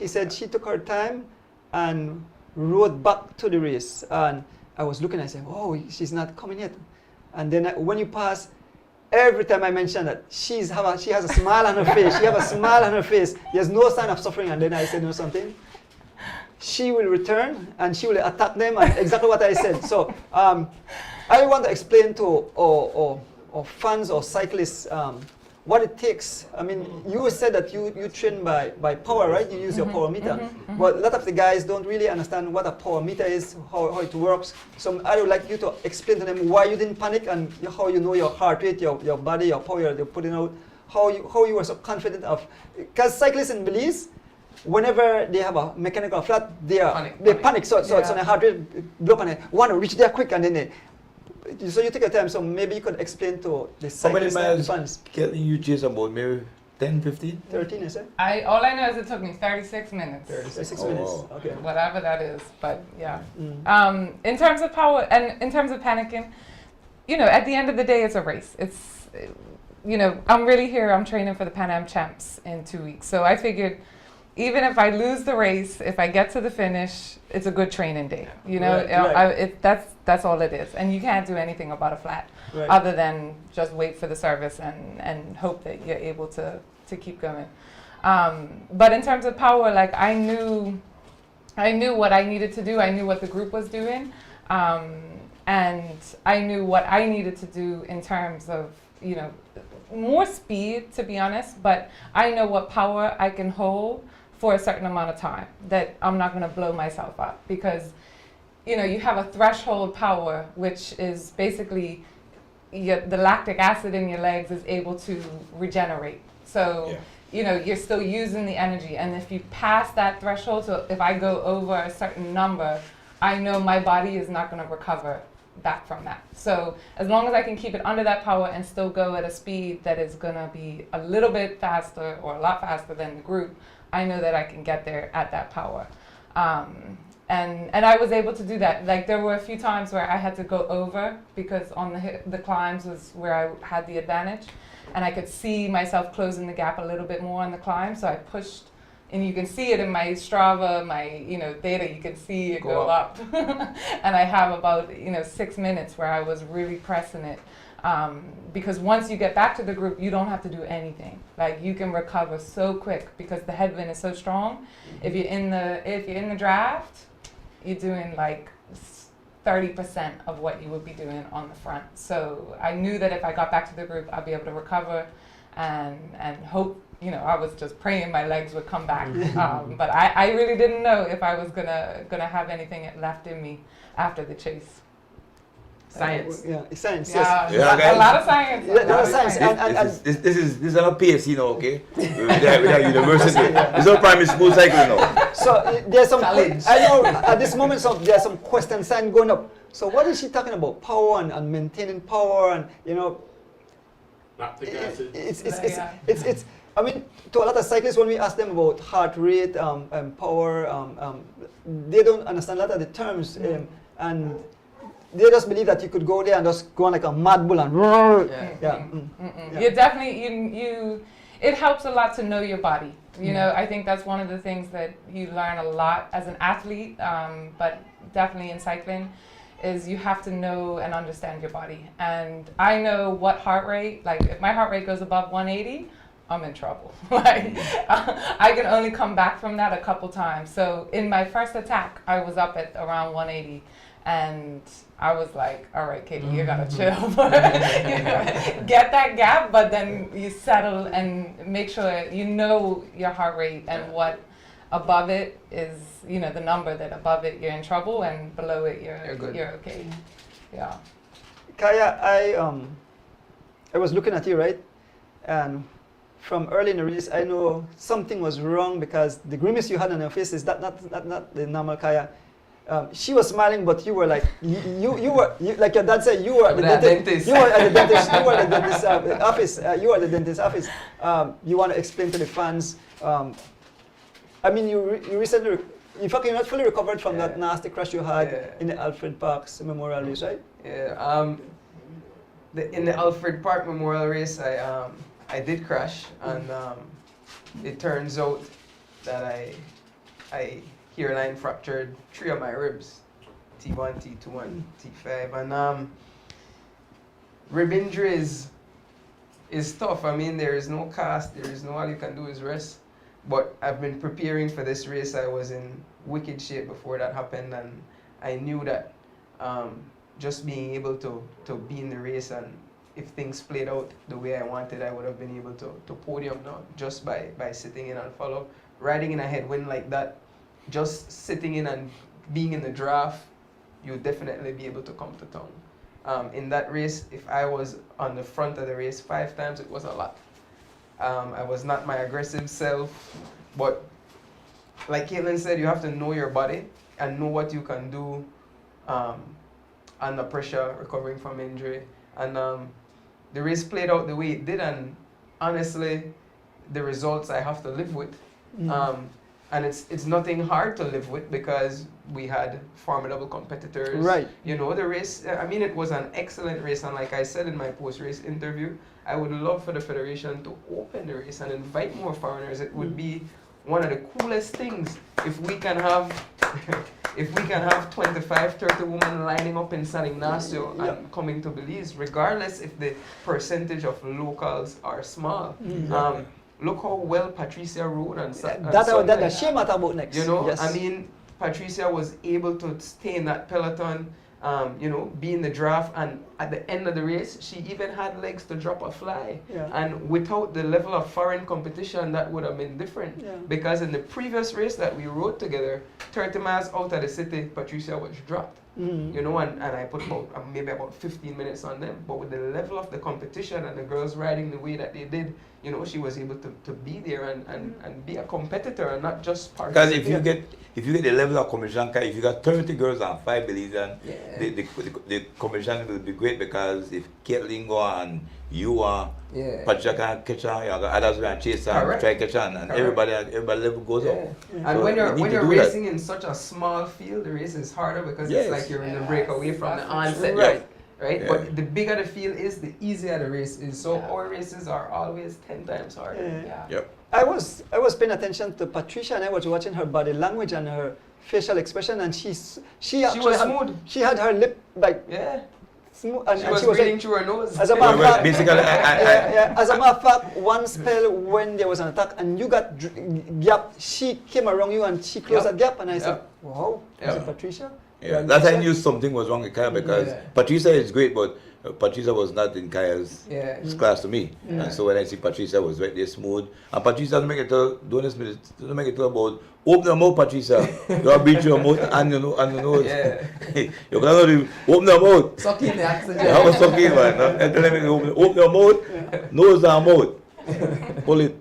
He said she took her time and rode back to the race. And I was looking, I said, oh, she's not coming yet. And then when you pass, every time I mention that, she has a smile on her face. She has a smile on her face. There's no sign of suffering. And then I said, something? She will return and she will attack them, and exactly what I said. So I want to explain to our fans or cyclists what it takes. I mean, you said that you train by power, right? You use your power meter. But a lot of the guys don't really understand what a power meter is, how it works. So I would like you to explain to them why you didn't panic and how you know your heart rate, your body, your power you're putting out, how you were so confident of. Because cyclists in Belize, whenever they have a mechanical flat, they panic. So the heart rate blow up and they want to reach there quick, and then so you take your time. So maybe you could explain to the How many cyclists and miles fans. can you chase about? Maybe 10, 15? 13, is it? All I know is it took me 36 minutes. 36 Oh, minutes. wow. Okay. Whatever that is, but yeah. Mm. In terms of power and in terms of panicking, you know, at the end of the day, it's a race. It's, you know, I'm really here. I'm training for the Pan Am Champs in 2 weeks. So I figured even if I lose the race, if I get to the finish, it's a good training day. You know, Right. that's all it is. And you can't do anything about a flat Right. other than just wait for the service and hope that you're able to keep going. But in terms of power, like I knew what I needed to do. I knew what the group was doing. And I knew what I needed to do in terms of, you know, more speed, to be honest, but I know what power I can hold for a certain amount of time, that I'm not going to blow myself up, because, you know, you have a threshold power, which is basically the lactic acid in your legs is able to regenerate. So, you know, you're still using the energy. And if you pass that threshold, so if I go over a certain number, I know my body is not going to recover back from that. So as long as I can keep it under that power and still go at a speed that is going to be a little bit faster or a lot faster than the group, I know that I can get there at that power. And I was able to do that. Like there were a few times where I had to go over, because on the climbs was where I had the advantage, and I could see myself closing the gap a little bit more on the climb. So I pushed, and you can see it in my Strava, my data. You can see it go up, and I have about 6 minutes where I was really pressing it. Because once you get back to the group, you don't have to do anything. Like you can recover so quick because the headwind is so strong. If you're in the draft, you're doing like 30% of what you would be doing on the front. So I knew that if I got back to the group, I'd be able to recover and hope. I was just praying my legs would come back. But I really didn't know if I was gonna have anything left in me after the chase. Science. Science. Yeah, Yes. a lot of science. Yeah, a lot of science. This is not a pace, okay? With our university. It's not primary school cycle now. So there's some. Challenge. I know at this moment there's some question sign going up. So what is she talking about? Power and maintaining power and Lactic acid. It's. I mean, to a lot of cyclists, when we ask them about heart rate, power, they don't understand a lot of the terms, and they just believe that you could go there and just go on like a mad bull and You definitely it helps a lot to know your body. I think that's one of the things that you learn a lot as an athlete, but definitely in cycling, is you have to know and understand your body. And I know what heart rate, like if my heart rate goes above 180, I'm in trouble. I can only come back from that a couple times. So in my first attack, I was up at around 180. And I was like, all right, Katie, you gotta chill. Get that gap, but then you settle and make sure you know your heart rate and what above it is, the number that above it you're in trouble and below it you're okay. Yeah. Kaya, I was looking at you, right? And from early in the race, I know something was wrong because the grimace you had on your face is not the normal Kaya. She was smiling, but you were like, you were like your dad said, you were at the dentist. You were at the dentist. You were at the dentist office. You were at the dentist office. You want to explain to the fans? I mean, you recently, in fact, you're not fully recovered from that nasty crash you had in the Alfred Parks Memorial Race, right? Yeah. In the Alfred Park Memorial Race, I did crash, and it turns out that I hairline fractured 3 of my ribs, T1, T2, and T5, and rib injury is tough. I mean, there is no cast, there is no, all you can do is rest. But I've been preparing for this race. I was in wicked shape before that happened, and I knew that just being able to be in the race, and if things played out the way I wanted, I would have been able to podium now just by sitting in and follow. Riding in a headwind like that, just sitting in and being in the draft, you'll definitely be able to come to town. In that race, if I was on the front of the race 5 times, it was a lot. I was not my aggressive self, but like Caitlin said, you have to know your body and know what you can do under pressure, recovering from injury. And the race played out the way it did, and honestly, the results I have to live with. Mm. And it's nothing hard to live with because we had formidable competitors. Right. You know, the race, I mean, it was an excellent race. And like I said in my post-race interview, I would love for the Federation to open the race and invite more foreigners. It would be one of the coolest things if we can have if we can have 25, 30 women lining up in San Ignacio and coming to Belize, regardless if the percentage of locals are small. Look how well Patricia rode and That she might about next. You know, yes. I mean, Patricia was able to stay in that peloton, you know, be in the draft, and at the end of the race, she even had legs to drop a fly. Yeah. And without the level of foreign competition, that would have been different. Yeah. Because in the previous race that we rode together, 30 miles out of the city, Patricia was dropped. You know, and I put about maybe about 15 minutes on them. But with the level of the competition and the girls riding the way that they did, you know, she was able to be there and be a competitor and not just part. Because if you get the level of competition, if you got 30 girls and 5 Belizean, the competition will be great, because if Caitlin go and you are, Patricia can catch on, you got others will chase and try catch on, and everybody level goes up. And So when you're do racing in such a small field, the race is harder because it's like you're in the breakaway from the onset. Right? Yeah. But the bigger the field is, the easier the race is. So our races are always 10 times harder. Yep. I was paying attention to Patricia, and I was watching her body language and her facial expression, and she actually was had, smooth. She had her lip like smooth, and She was like, breathing through her nose. as a matter of fact, Basically, as a matter of fact, one spell when there was an attack and you got gap, she came around you and she closed that gap, and I said, wow, is it Patricia? Yeah, that I knew something was wrong with Kaya, because Patricia is great, but Patricia was not in Kaya's class to me. And so when I see Patricia was right there smooth, and Patricia doesn't make it to about open your mouth, Patricia. You gotta breathe through your mouth and your nose. You gotta open your mouth. Suck in the oxygen. You have a suck in, man. And tell them open your mouth, nose and mouth. Pull it.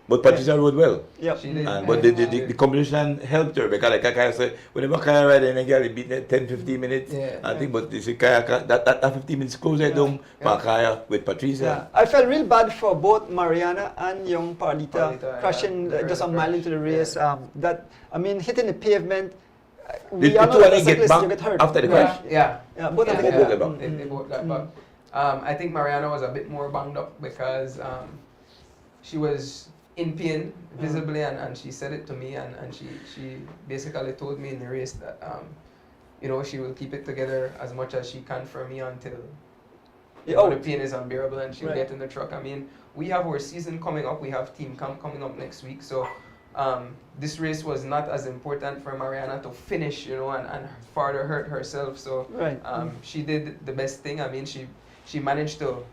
But Patricia rode well. Yep. She did. But the competition helped her, because like Kaya said, whenever Kaya ride and girl, it beat 10-15 minutes. I think, but you see Kaya, that 15 minutes close right down for Kaya with Patricia. I felt real bad for both Mariana and young Paulita crashing just a mile into the race. That, I mean, hitting the pavement. Did the two of them get back hurt. after the crash? Both of them Both get got back. They both got back. I think Mariana was a bit more banged up because she was in pain visibly, and she said it to me, and she basically told me in the race that you know, she will keep it together as much as she can for me until the pain is unbearable and she'll get in the truck. I mean, we have our season coming up, we have team camp coming up next week, so this race was not as important for Mariana to finish, you know, and further hurt herself. So she did the best thing. I mean, she managed to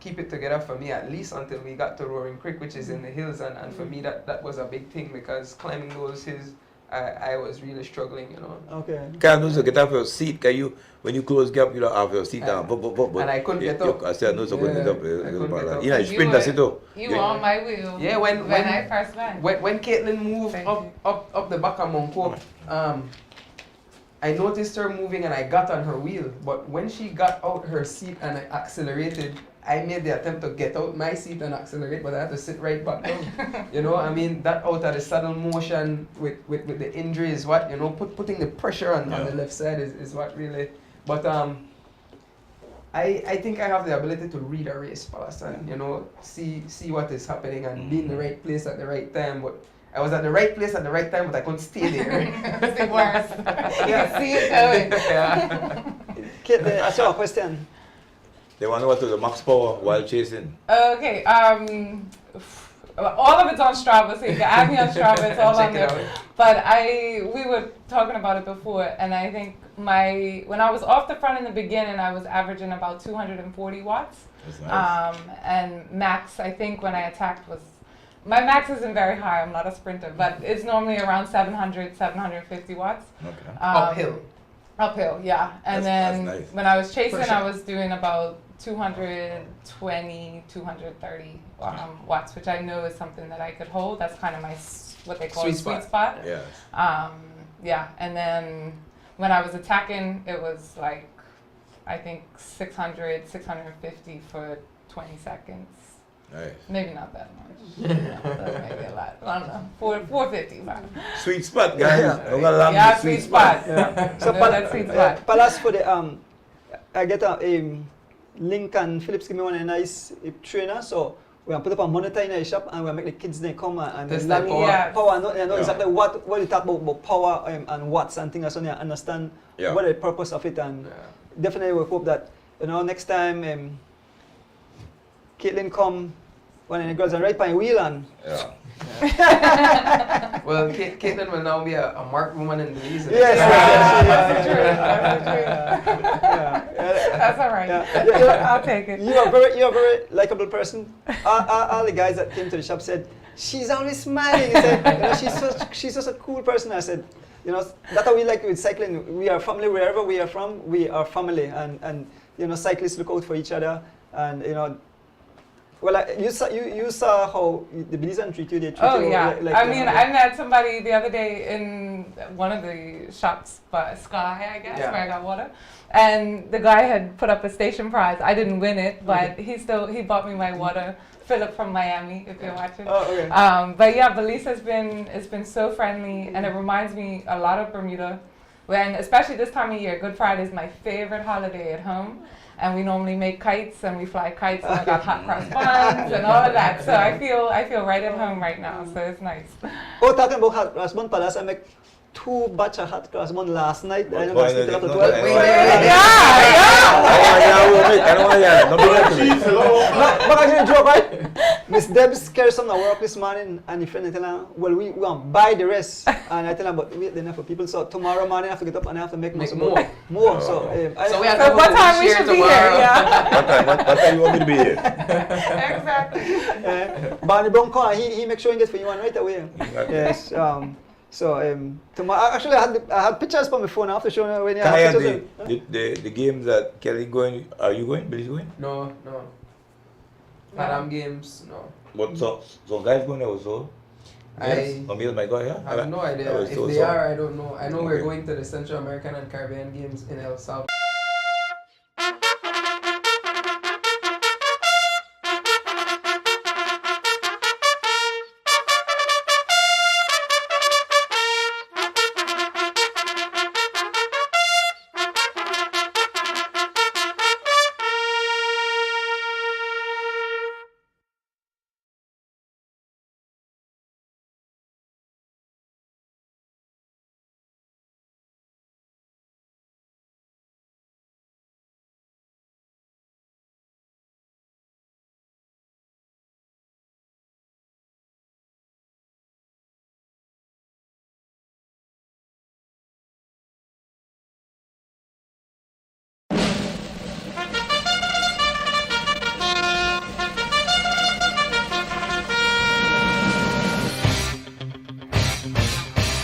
keep it together for me at least until we got to Roaring Creek, which is in the hills, and for me that was a big thing, because climbing those hills, I was really struggling, you know. Okay. Can't also get off your seat, can you? When you close gap, you don't have your seat down. And I couldn't get up. I said no, so couldn't get up. get You know, sprint that's it though. You were on my wheel. Yeah, when I first went. When Caitlin moved up the back of Monco, I noticed her moving and I got on her wheel. But when she got out her seat and I accelerated, I made the attempt to get out my seat and accelerate, but I had to sit right back down. You know, I mean, that out of the saddle motion with the injury is what, you know, putting the pressure on the left side is what really. But I think I have the ability to read a race fast and, you know, see what is happening and be in the right place at the right time. But I was at the right place at the right time, but I couldn't stay there. It's the worst. You can see it going. Kate, I saw a question. They want to know what was the max power while chasing. Okay, all of it's on Strava, so you can add me on Strava, it's all on there. But we were talking about it before, and I think when I was off the front in the beginning, I was averaging about 240 watts. That's nice. And max, I think when I attacked my max isn't very high, I'm not a sprinter, but it's normally around 700, 750 watts. Okay. Uphill, yeah. And then that's nice. when I was chasing, I was doing about 220, 230 watts, which I know is something that I could hold. That's kind of my, what they call a sweet spot. Yes. Yeah, and then when I was attacking, it was like, I think 600, 650 for 20 seconds. Nice. Maybe not that much. Maybe a lot. I don't know. 455. Sweet spot, guys. Yeah. I'm gonna lamb Yeah, the sweet spot. So That sweet spot. Palace for the I get a Link and Phillips give me one a nice trainer, so we can put up a monitor in the shop and we make the kids they come and Test learn the more power. power. I know Yeah. exactly what you talk about power and watts and things, so they understand Yeah. what the purpose of it, and definitely we hope that next time Caitlin come when the girls are right by wheel and Yeah. Well, Caitlin will now be a marked woman in the league. yes. That's all right. I'll take it. You're a very likable person. All the guys that came to the shop said, she's always smiling. He said, she's such a cool person. I said, that's how we like with cycling. We are family wherever we are from. We are family, and cyclists look out for each other. And well, you saw how the Belizean treat you. They treat Oh you yeah. like I mean, I met somebody the other day in one of the shops, by Sky, I guess, Yeah. where I got water. And the guy had put up a station prize. I didn't win it, but he bought me my water. Philip from Miami, if you're watching. Oh, okay. But yeah, Belize has been so friendly, and it reminds me a lot of Bermuda. When, especially this time of year, Good Friday is my favorite holiday at home. And we normally make kites and we fly kites and I got hot cross buns and all of that. So I feel right at home right now. So it's nice. Oh, talking about hot cross bun, Palace, I make 2 batch of hot cross bun last night. I know Why that's not? up to No, 12. I know. Yeah. I don't want to Oh, jeez, hello. But actually, joke, right? Miss Debs carried some to work this morning, and the friend tell her, well, we want to buy the rest. And I tell her, but wait, enough for people. So tomorrow morning I have to get up and I have to make Make more. more. So, So we have So to what time we share should be tomorrow. here? Yeah. What time you want me to be here? Exactly. Barney Bronco, he make sure he gets for you one right away. Yes. Tomorrow, actually, I had pictures from my phone. I have to show you when you have Kai and pictures. the games that Kelly going, are you going? Billy's going? No. Param Games, no. What so guys going there also? I Yes, my God, yeah. I have no idea. Oh, If so- they so- are, I don't know. I know we're Okay. going to the Central American and Caribbean Games in El Salvador.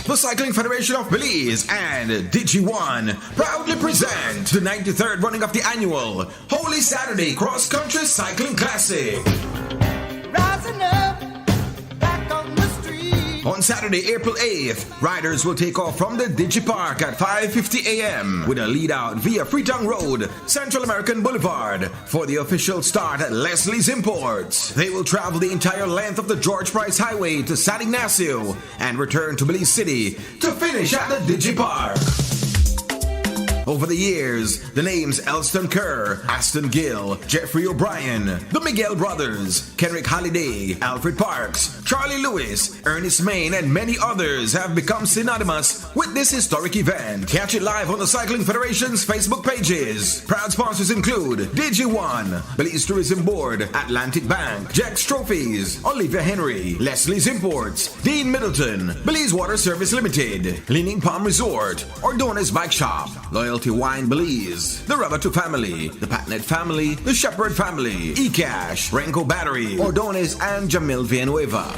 The Cycling Federation of Belize and Digi1 proudly present the 93rd running of the annual Holy Saturday Cross Country Cycling Classic. Rising up, back on the street. On Saturday, April 8th, riders will take off from the Digi Park at 5:50 a.m. with a lead out via Freetown Road, Central American Boulevard for the official start at Leslie's Imports. They will travel the entire length of the George Price Highway to San Ignacio and return to Belize City to finish at the Digi Park. Over the years, the names Elston Kerr, Aston Gill, Jeffrey O'Brien, the Miguel Brothers, Kenrick Halliday, Alfred Parks, Charlie Lewis, Ernest Main, and many others have become synonymous with this historic event. Catch it live on the Cycling Federation's Facebook pages. Proud sponsors include Digi1, Belize Tourism Board, Atlantic Bank, Jack's Trophies, Olivia Henry, Leslie's Imports, Dean Middleton, Belize Water Service Limited, Leaning Palm Resort, Ordonez Bike Shop, Loyalty Wine Belize, the Ravatou family, the Patnet family, the Shepherd family, eCash, Renko Battery, Ordonez, and Jamil Villanueva.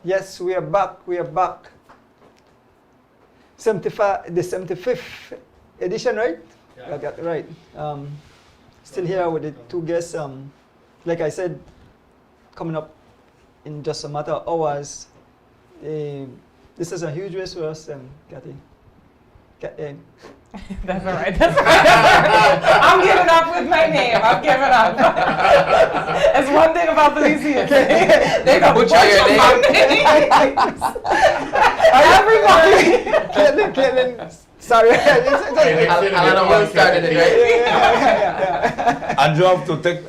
Yes, we are back. We are back. 75, the 75th edition, right? Yeah. I got it right. Still here with the two guests, like I said, coming up in just a matter of hours, this is a huge race for us, Cathy. That's all right. That's all right. I'm giving up with my name. I'm giving up. It's one thing about the Louisiana. They don't butcher your name. Everybody. Caitlin, sorry. I don't know who started it, right? Andrew have to take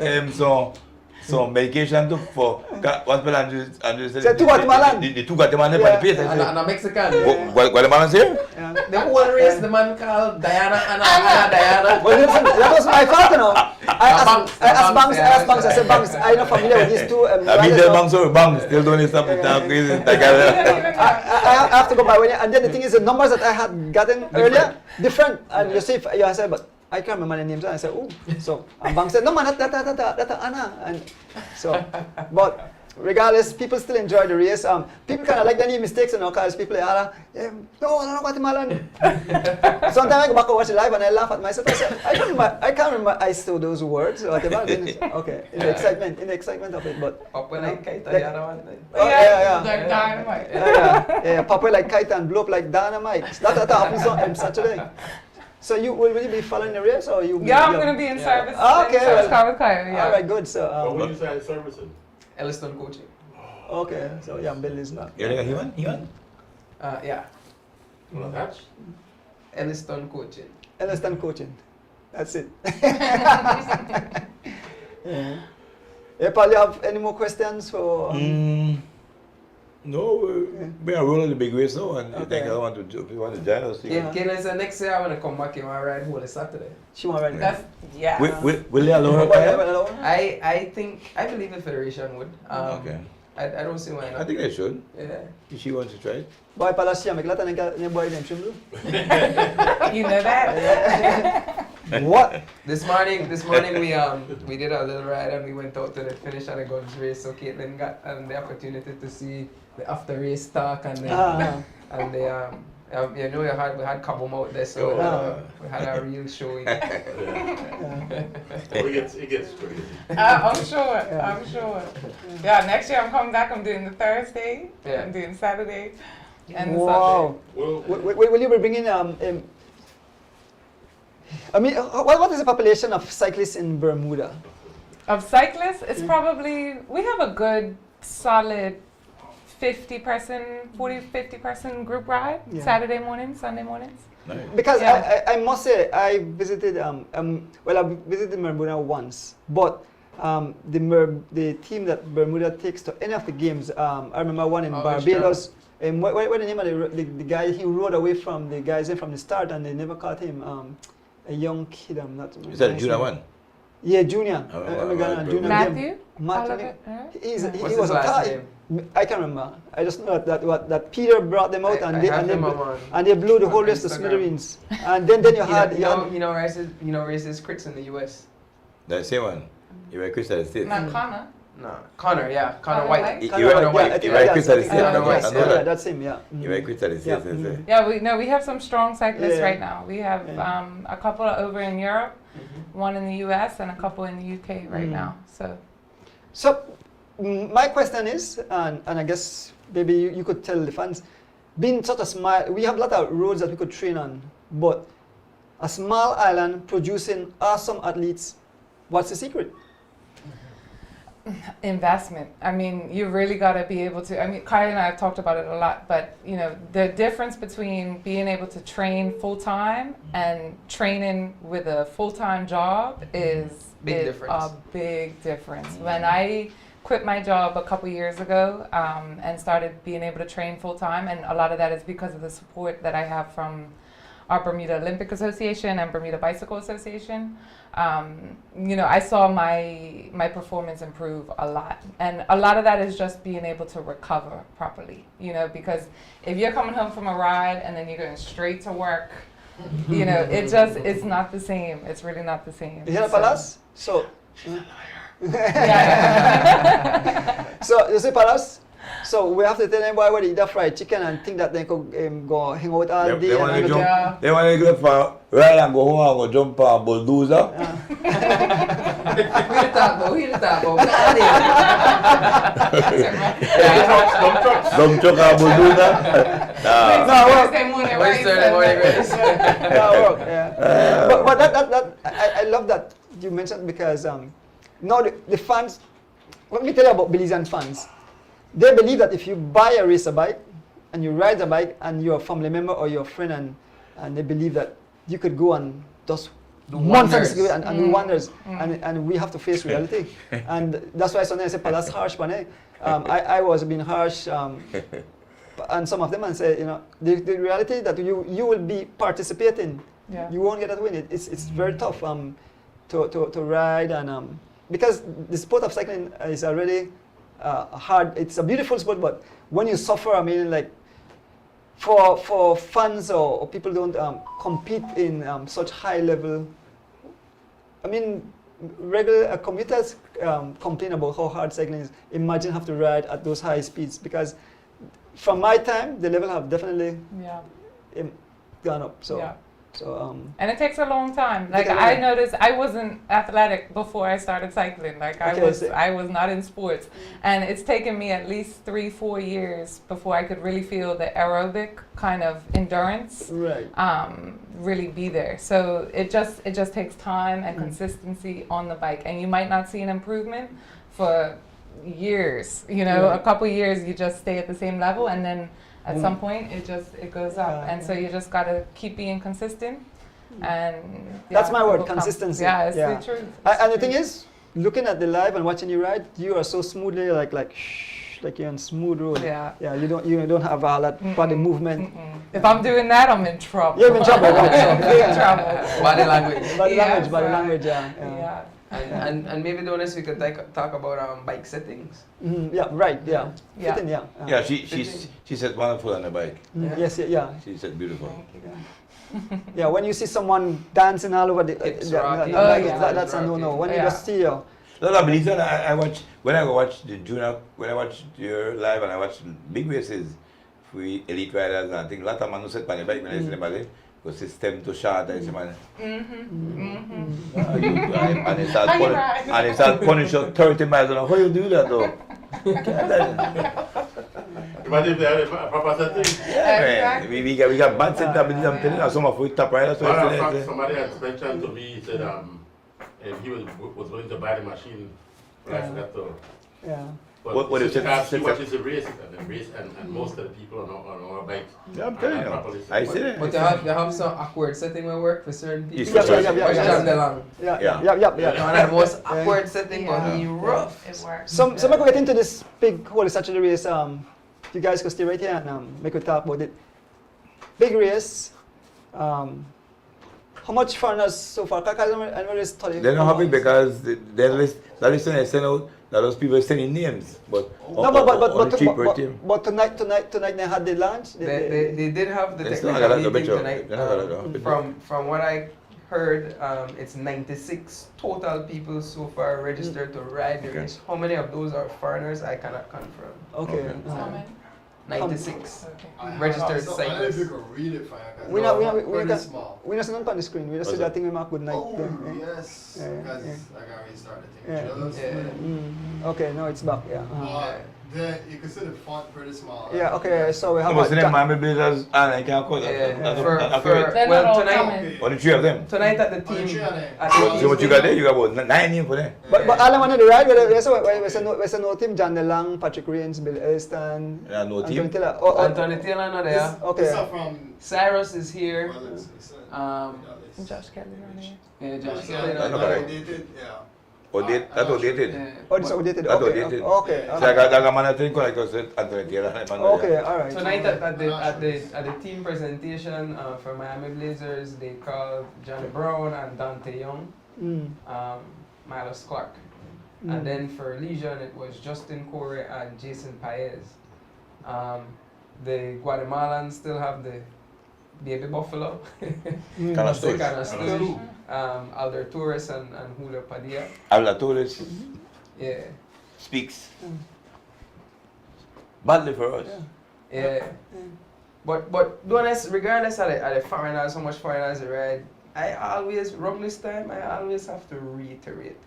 some medication for what will Andrew said? The two Guatemalan. The two Guatemalan for the pace. And a Mexican. Guatemalan's here? The whole race, the man called Diana, Diana. Well, listen, that was my fault, you know. I asked Banks, I said, Banks, I'm not familiar with these two. I mean, the Banks still don't stop the time crazy. I have to go by when, and then the thing is, the numbers that I had gotten earlier, different. And you see, I said, but I can't remember the names. And I said, oh. So, and Banks said, no man, that's Anna. And so, but regardless, people still enjoy the race. People kind of like any mistakes, you know, because people are like, no, Guatemalan. Sometimes I go back and watch it live and I laugh at myself. I say, I can't remember I still those words or whatever. Okay, in the excitement of it, but. Up when I kite like, the other one. Yeah. Like dynamite. Yeah, pop away like kite and blow up like dynamite. That happens on Saturday. So will you be following the race or you? Yeah, I'm going to be in service. Okay. Service car with Kyle, yeah. All right, good. So. What do you say servicing? Elliston coaching. Okay, so yeah, Bill is not. You like he won? Yeah. Well, that's Elliston coaching. Elliston coaching. That's it. Yeah. Paul, you have any more questions for? No, we are rolling the big race now, and I think Okay. I want to join us. Yeah, Kayla said next year I want to come back and ride whole Saturday. She want to ride. That's, yeah. Will they allow her? I believe the federation would. Okay. I don't see why not. I think they should. Yeah. If she wants to try it. Boy, Palacia, make lata neng boy dem chimlu. You know that? What? This morning we did a little ride and we went out to the finish of the guns race. So Caitlin got the opportunity to see the after race talk and the you know we had Cabo out there, so we had a real showing. It gets crazy. I'm sure. Yeah, next year I'm coming back. I'm doing the Thursday. Yeah. I'm doing Saturday. And the Wow. Well, Will you be bringing I mean, what is the population of cyclists in Bermuda? Of cyclists, it's probably, we have a good solid 50-person group ride, Yeah. Saturday mornings, Sunday mornings. Nice. Because Yeah. I must say, I visited, I visited Bermuda once, but the team that Bermuda takes to any of the games, I remember one in Barbados. And what the name of the guy, he rode away from the guys in from the start and they never caught him. A young kid, I'm not. Is that Junior one? Yeah, Junior. Junior. Matthew? Matthew. He What's was his a last car. name? I can't remember. I just know that Peter brought them out and they blew the whole rest of smithereens. And then you had racist crits in the US. That same one. You were Chris at the States. Not Connor. No, Connor Connor White. White. You were Chris at the States. Connor I know White. that. Yeah, that's him, yeah. You were Chris at the States. Yeah. Yeah, we have some strong cyclists Yeah. right now. We have a couple over in Europe, one in the US, and a couple in the UK right now. So my question is, and I guess maybe you could tell the fans, being such a small, we have a lot of roads that we could train on, but a small island producing awesome athletes, what's the secret? Investment. I mean, you really got to be able to. I mean, Kyle and I have talked about it a lot, but the difference between being able to train full time and training with a full time job is Big a difference. big difference. When I quit my job a couple years ago and started being able to train full time, and a lot of that is because of the support that I have from our Bermuda Olympic Association and Bermuda Bicycle Association. I saw my performance improve a lot. And a lot of that is just being able to recover properly, because if you're coming home from a ride and then you're going straight to work, it's not the same. It's really not the same. You hear that, Palas? So, Yeah. so you see, Palas? So we have to tell them why they eat that fried chicken and think that they could go hang out all day. They want to jump. Yeah. They want to go for ride and go home and go jump on a bulldozer. the top, but we the top, but Dump trucks. Dump truck and bulldozer. Thursday morning, right? Thursday morning race. That work, yeah. But that I love that you mentioned because now the fans, let me tell you about Belizean fans. They believe that if you buy a racer bike and you ride the bike and you're a family member or your friend and they believe that you could go and just Do nonsense wonders. and do wonders and we have to face reality. And that's why sometimes I say, that's harsh, man. I was being harsh and some of them and say, you know, the reality that you will be participating. Yeah. You won't get that win. It's very tough to ride and because the sport of cycling is already hard. It's a beautiful sport, but when you suffer, I mean, like for fans or people don't compete in such high level. I mean, regular commuters complain about how hard cycling is. Imagine have to ride at those high speeds because from my time, the level have definitely gone up. So. Yeah. So And it takes a long time. Like Take a I long- noticed, I wasn't athletic before I started cycling. Like Okay, I was not in sports, and it's taken me at least 3-4 years before I could really feel the aerobic kind of endurance right. really be there. So it just takes time and consistency on the bike, and you might not see an improvement for years. You know, Yeah. a couple years you just stay at the same level, and then at some point it goes up, Yeah, and so you just gotta keep being consistent. And That's my word, it will come. consistency. Yeah, it's Yeah. the truth. And the thing is, looking at the live and watching you ride, you are so smoothly like shh, like you're on smooth road. Yeah. Yeah. You don't have all that body movement. If I'm doing that, I'm in trouble. You're in trouble, right? I'm in big trouble. Body language. Body Yeah, language, body right. language. Yeah. Yeah. And maybe Donis, we could talk about bike settings. Yeah. Right. Yeah. Yeah. Fitting, yeah. Yeah, she said wonderful on the bike. Yes. Yeah. She said beautiful. Yeah. When you see someone dancing all over the, Hips rocking. that's a no-no. When you Yeah. just see you. No, no, believe it, I watch, when I go watch the junior, when I watch your live and I watch big races, for elite riders and I think a lot of man who sit on the bike when I see them body, because it's them to shot, I say, man, and they start punishing you 30 miles an hour. How you do that though? Imagine if they had a proper setting. Yeah, man. We got bad set up, I'm telling you, some of we top riders. So Matter of it's fact, somebody had mentioned to me, he said and he was willing to buy the machine, but I forgot to. Yeah. But What he is it? watches the race and most of the people on our bikes. Yeah, I'm telling you. I see that. But you have some awkward setting will work for certain people. Yes, yeah, yeah, Watch yeah. John DeLong. Yeah. One of the most awkward setting, but he rough. It works. So I could get into this big Holy Saturday race. You guys could stay right here and make we talk about it. Big race. How much foreigners so far? I know they study. They're not happy because the list I send out, that those people sending names, but No, but cheaper team. tonight they had the launch. They did have the It's not technical gonna meeting go tonight. better. They're not gonna go better. From what I heard, it's 96 total people so far registered to ride the Okay. race. How many of those are foreigners? I cannot confirm. Okay. Okay. How many? 96 Okay. registered I don't know if cyclists. you can read it, fine. We not Pretty small. we not see nothing on the screen. We just see What's that thing we mark good night. Oh, yes, Yeah, because yeah. I got restarted. Yeah. Just Yeah. Okay, no, it's back. Yeah. you can see the font pretty small. Yeah. Okay. So we have. What's the name? John- Miami Blazers, and I can't call Yeah, that. for They're not well all tonight coming. Or the three of them. tonight at the Oh, the team. three of them. At the So what you got there? You got about 9 names for them. But all I wanted to ride we say no team. John DeLong, Patrick Rains, Bill Elston. Yeah, no Anthony team. Taylor. Anthony Taylor not there. Okay. This are from Cyrus is here. well, it's, Josh Kelly on here. Yeah, Josh yeah, Kelly I know not that. there. outdated, yeah. Or that's outdated. Yeah. Oh, this outdated. That's Okay. outdated. Okay. So I got a man I think like I said, Anthony Taylor. Okay. All right. Tonight at the team presentation for Miami Blazers, they called Johnny Brown and Dante Young, Mm. Milos Clark. Mm. And then for Legion, it was Justin Corey and Jason Paez. The Guatemalans still have the Baby Buffalo, Mm. Canastos. Canastos, Alder Torres and Julio Padilla. Habla Torres Yeah, speaks badly for us. yeah. But regardless of the foreigners, how much foreigners they ride, I always, around this time, I always have to reiterate.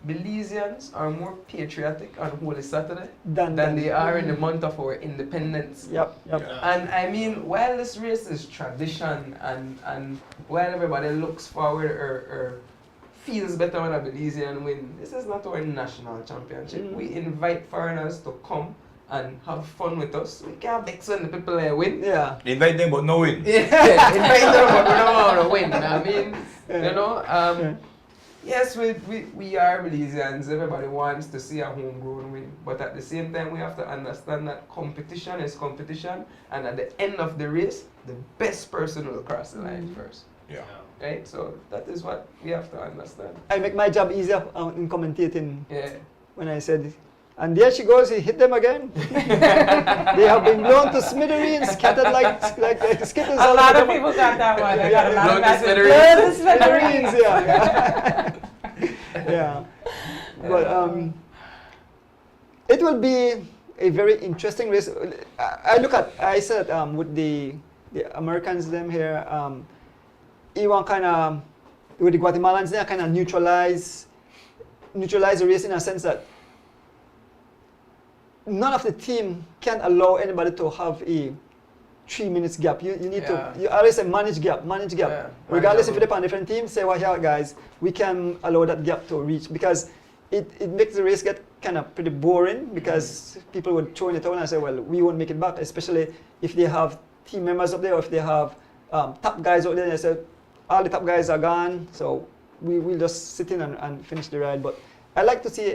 Belizeans are more patriotic on Holy Saturday than they are in the month of our independence. Yep. And I mean, while this race is tradition and while everybody looks forward or feels better when a Belizean win, this is not our national championship. We invite foreigners to come and have fun with us. We can't mix when the people there win. Yeah. Invite them but no win. Yeah, invite them but we don't want to win. I mean, you know, yes, we are Belizeans. Everybody wants to see a homegrown win. But at the same time, we have to understand that competition is competition. And at the end of the race, the best person will cross the line first. Yeah. Right? So that is what we have to understand. I make my job easier in commentating Yeah. when I said, and there she goes, he hit them again. They have been blown to smithereens, scattered like skittles. A lot of people got that one. I got a lot Blown of to messages. smithereens. Blown to smithereens. Yeah. But it will be a very interesting race. I said with the Americans them here, Iwan kind of, with the Guatemalans there, kind of neutralize the race in a sense that none of the team can allow anybody to have a 3 minutes gap. You need to, you always say manage gap. Yeah. Regardless if you're on different teams, say, well, here guys, we can allow that gap to reach, because it makes the race get kind of pretty boring, because people would throw in it out and say, well, we won't make it back, especially if they have team members up there, or if they have top guys out there, and they say, all the top guys are gone, so we will just sit in and finish the ride. But I like to see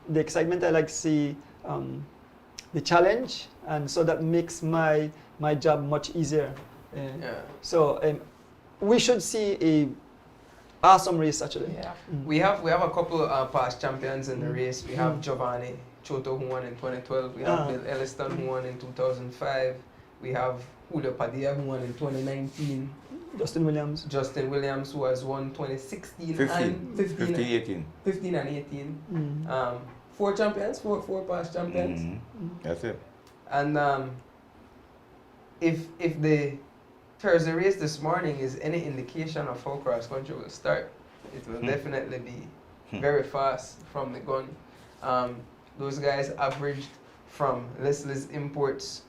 the excitement, I like to see the challenge, and so that makes my job much easier. So we should see a awesome race actually. Yeah. We have a couple past champions in the race. We have Giovanni Choto, who won in 2012. We have Bill Elliston, who won in 2005. We have Julio Padilla, who won in 2019. Justin Williams, who has won 2016 and 15 and 18. 4 champions, four past champions. That's it. And if the Thursday race this morning is any indication of how cross country will start, it will definitely be very fast from the gun. Those guys averaged from Leslie's imports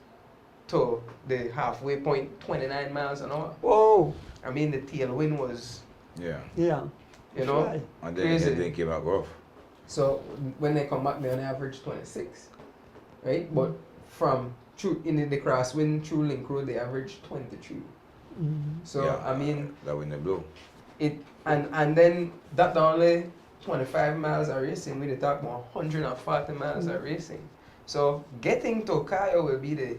to the halfway point 29 miles an hour. Whoa! I mean, the tailwind was, Yeah. you know, Right. And then crazy. they came out rough. So when they come back, they only average 26, right? But from in the crosswind through Link Road, they average 23. So Yeah, I mean, that wind they blow. it and then that only 25 miles of racing. We talk about 140 miles of racing. So getting to Cayo will be the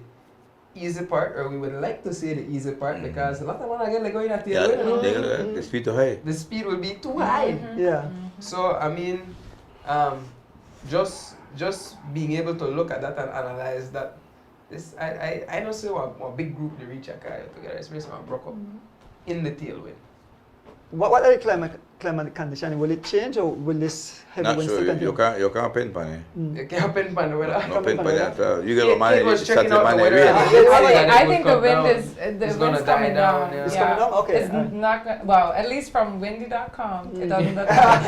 easy part, or we would like to say the easy part, because a lot of when I get like going at the The speed too high. the speed will be too high. Yeah. So I mean, just being able to look at that and analyze that. This I don't say what big group they reach a Cayo together, especially when broke up in the tailwind. What are the climate conditions? Will it change, or will this heavy Not wind sure. still continue? You can't pin pan it. You can't pin pan the weather. No pin pan pan that. You get Kate a man. was checking Saturday out the man weather. rain. I think the Come wind down. is It's gonna wind's die coming down, down. yeah. It's coming down? Okay. It's not gonna, well, at least from windy.com, it doesn't look like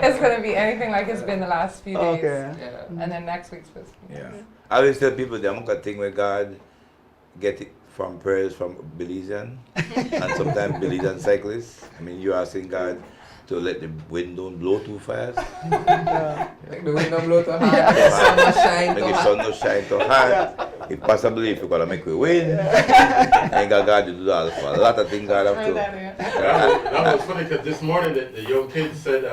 it's gonna be anything like it's been the last few days. Okay. Yeah. And then next week's supposed to be. Yeah. I always tell people that I'm gonna thing with God, get it from prayers from Belizean and sometimes Belizean cyclists. I mean, you are asking God to let the wind don't blow too fast. Like the wind don't blow too hard, the sun don't shine Make too the hard. sun don't shine too hard. If possibly, if you're gonna make we win, and God to do that for a lot of things God have to. That was funny, because this morning the young kid said,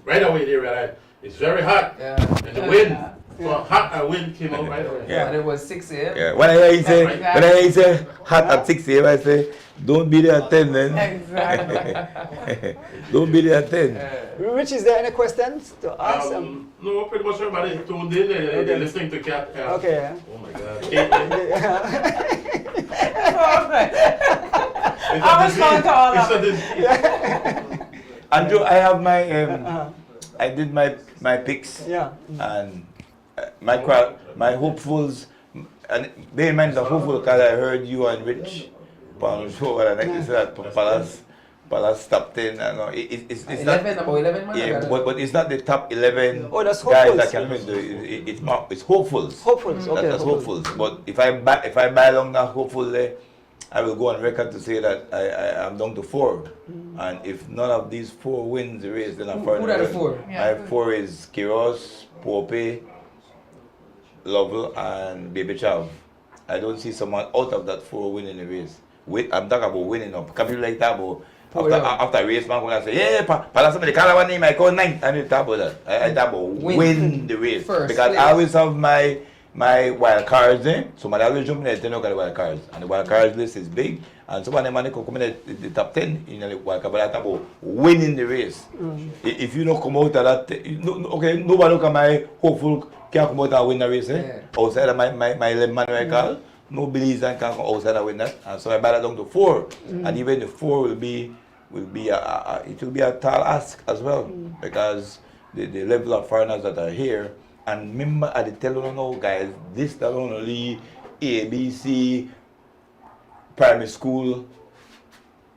right away they realized it's very hot. Yeah. And the wind, so hot and wind came out right away. Yeah. And it was 6 a.m. Yeah. When I hear you say hot at 6 a.m., I say, don't be there at 10 then. Exactly. Don't be there at 10. Rich, is there any questions to ask? No, pretty much everybody tuned in. They're listening to Cat. Okay. Oh my God. Caitlin. I'll respond to all of it. Andrew, I have my, I did my picks. Yeah. And my hopefuls, and bear in mind the hopeful because I heard you and Rich on the show and I like to say that Palace Palace top 10. No, it's 11, not. about 11 man. Yeah, but it's not the top 11 Oh, that's guys hopefuls. that can win. It's hopefuls. Hopefuls, okay. That's hopefuls. But if I buy along that hopeful there, I will go on record to say that I am down to 4. And if none of these 4 wins the race, then I'm further. Who are the 4? Yeah. My 4 is Kiros, Pope, Lovell, and Baby Chav. I don't see someone out of that 4 winning the race. I'm talking about winning up. Can people like that about after a race, man, when I say, yeah, Palace, somebody call one name, I call 9th. I need to talk about that. I talk about win the race. First because place. I always have my wild cards there. Somebody always jump in there, 10 look at the wild cards. And the wild cards list is big. And some of them can come in the top 10 in the wild card. But I talk about winning the race. If you don't come out of that, okay, nobody look at my hopeful can come out and win the race. Outside of my 11 man I call. No beliefs and can come outside and win that. And so I buy that down to 4. And even the 4 will be a tall ask as well. Because the level of foreigners that are here. And remember, I tell you now, guys, this is only ABC, primary school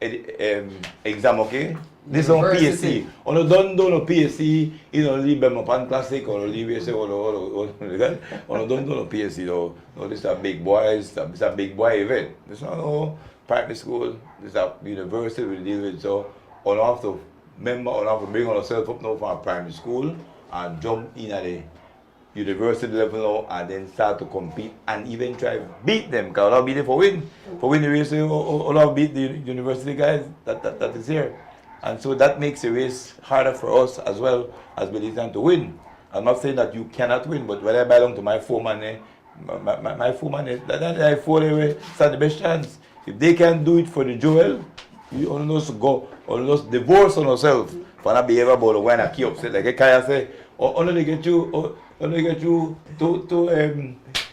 exam, okay? This is on PSC. On the don't do no PSC, you know, leave them upon classic or leave you say, on the don't do no PSC though. No, this is a big boys, this is a big boy event. This is not no primary school, this is a university we deal with. So, on have to remember, on have to bring ourselves up now from our primary school and jump in at the university level now and then start to compete and even try to beat them. Because I'll be there for win the race, I'll beat the university guys that is here. And so that makes the race harder for us as well as Belizean to win. I'm not saying that you cannot win, but when I belong to my 4 man, my 4 man, that 4 away, stand the best chance. If they can do it for the Joel, you only just go, only just divorce on yourself for not be able to when I keep upset. Like Kaya say, only get you to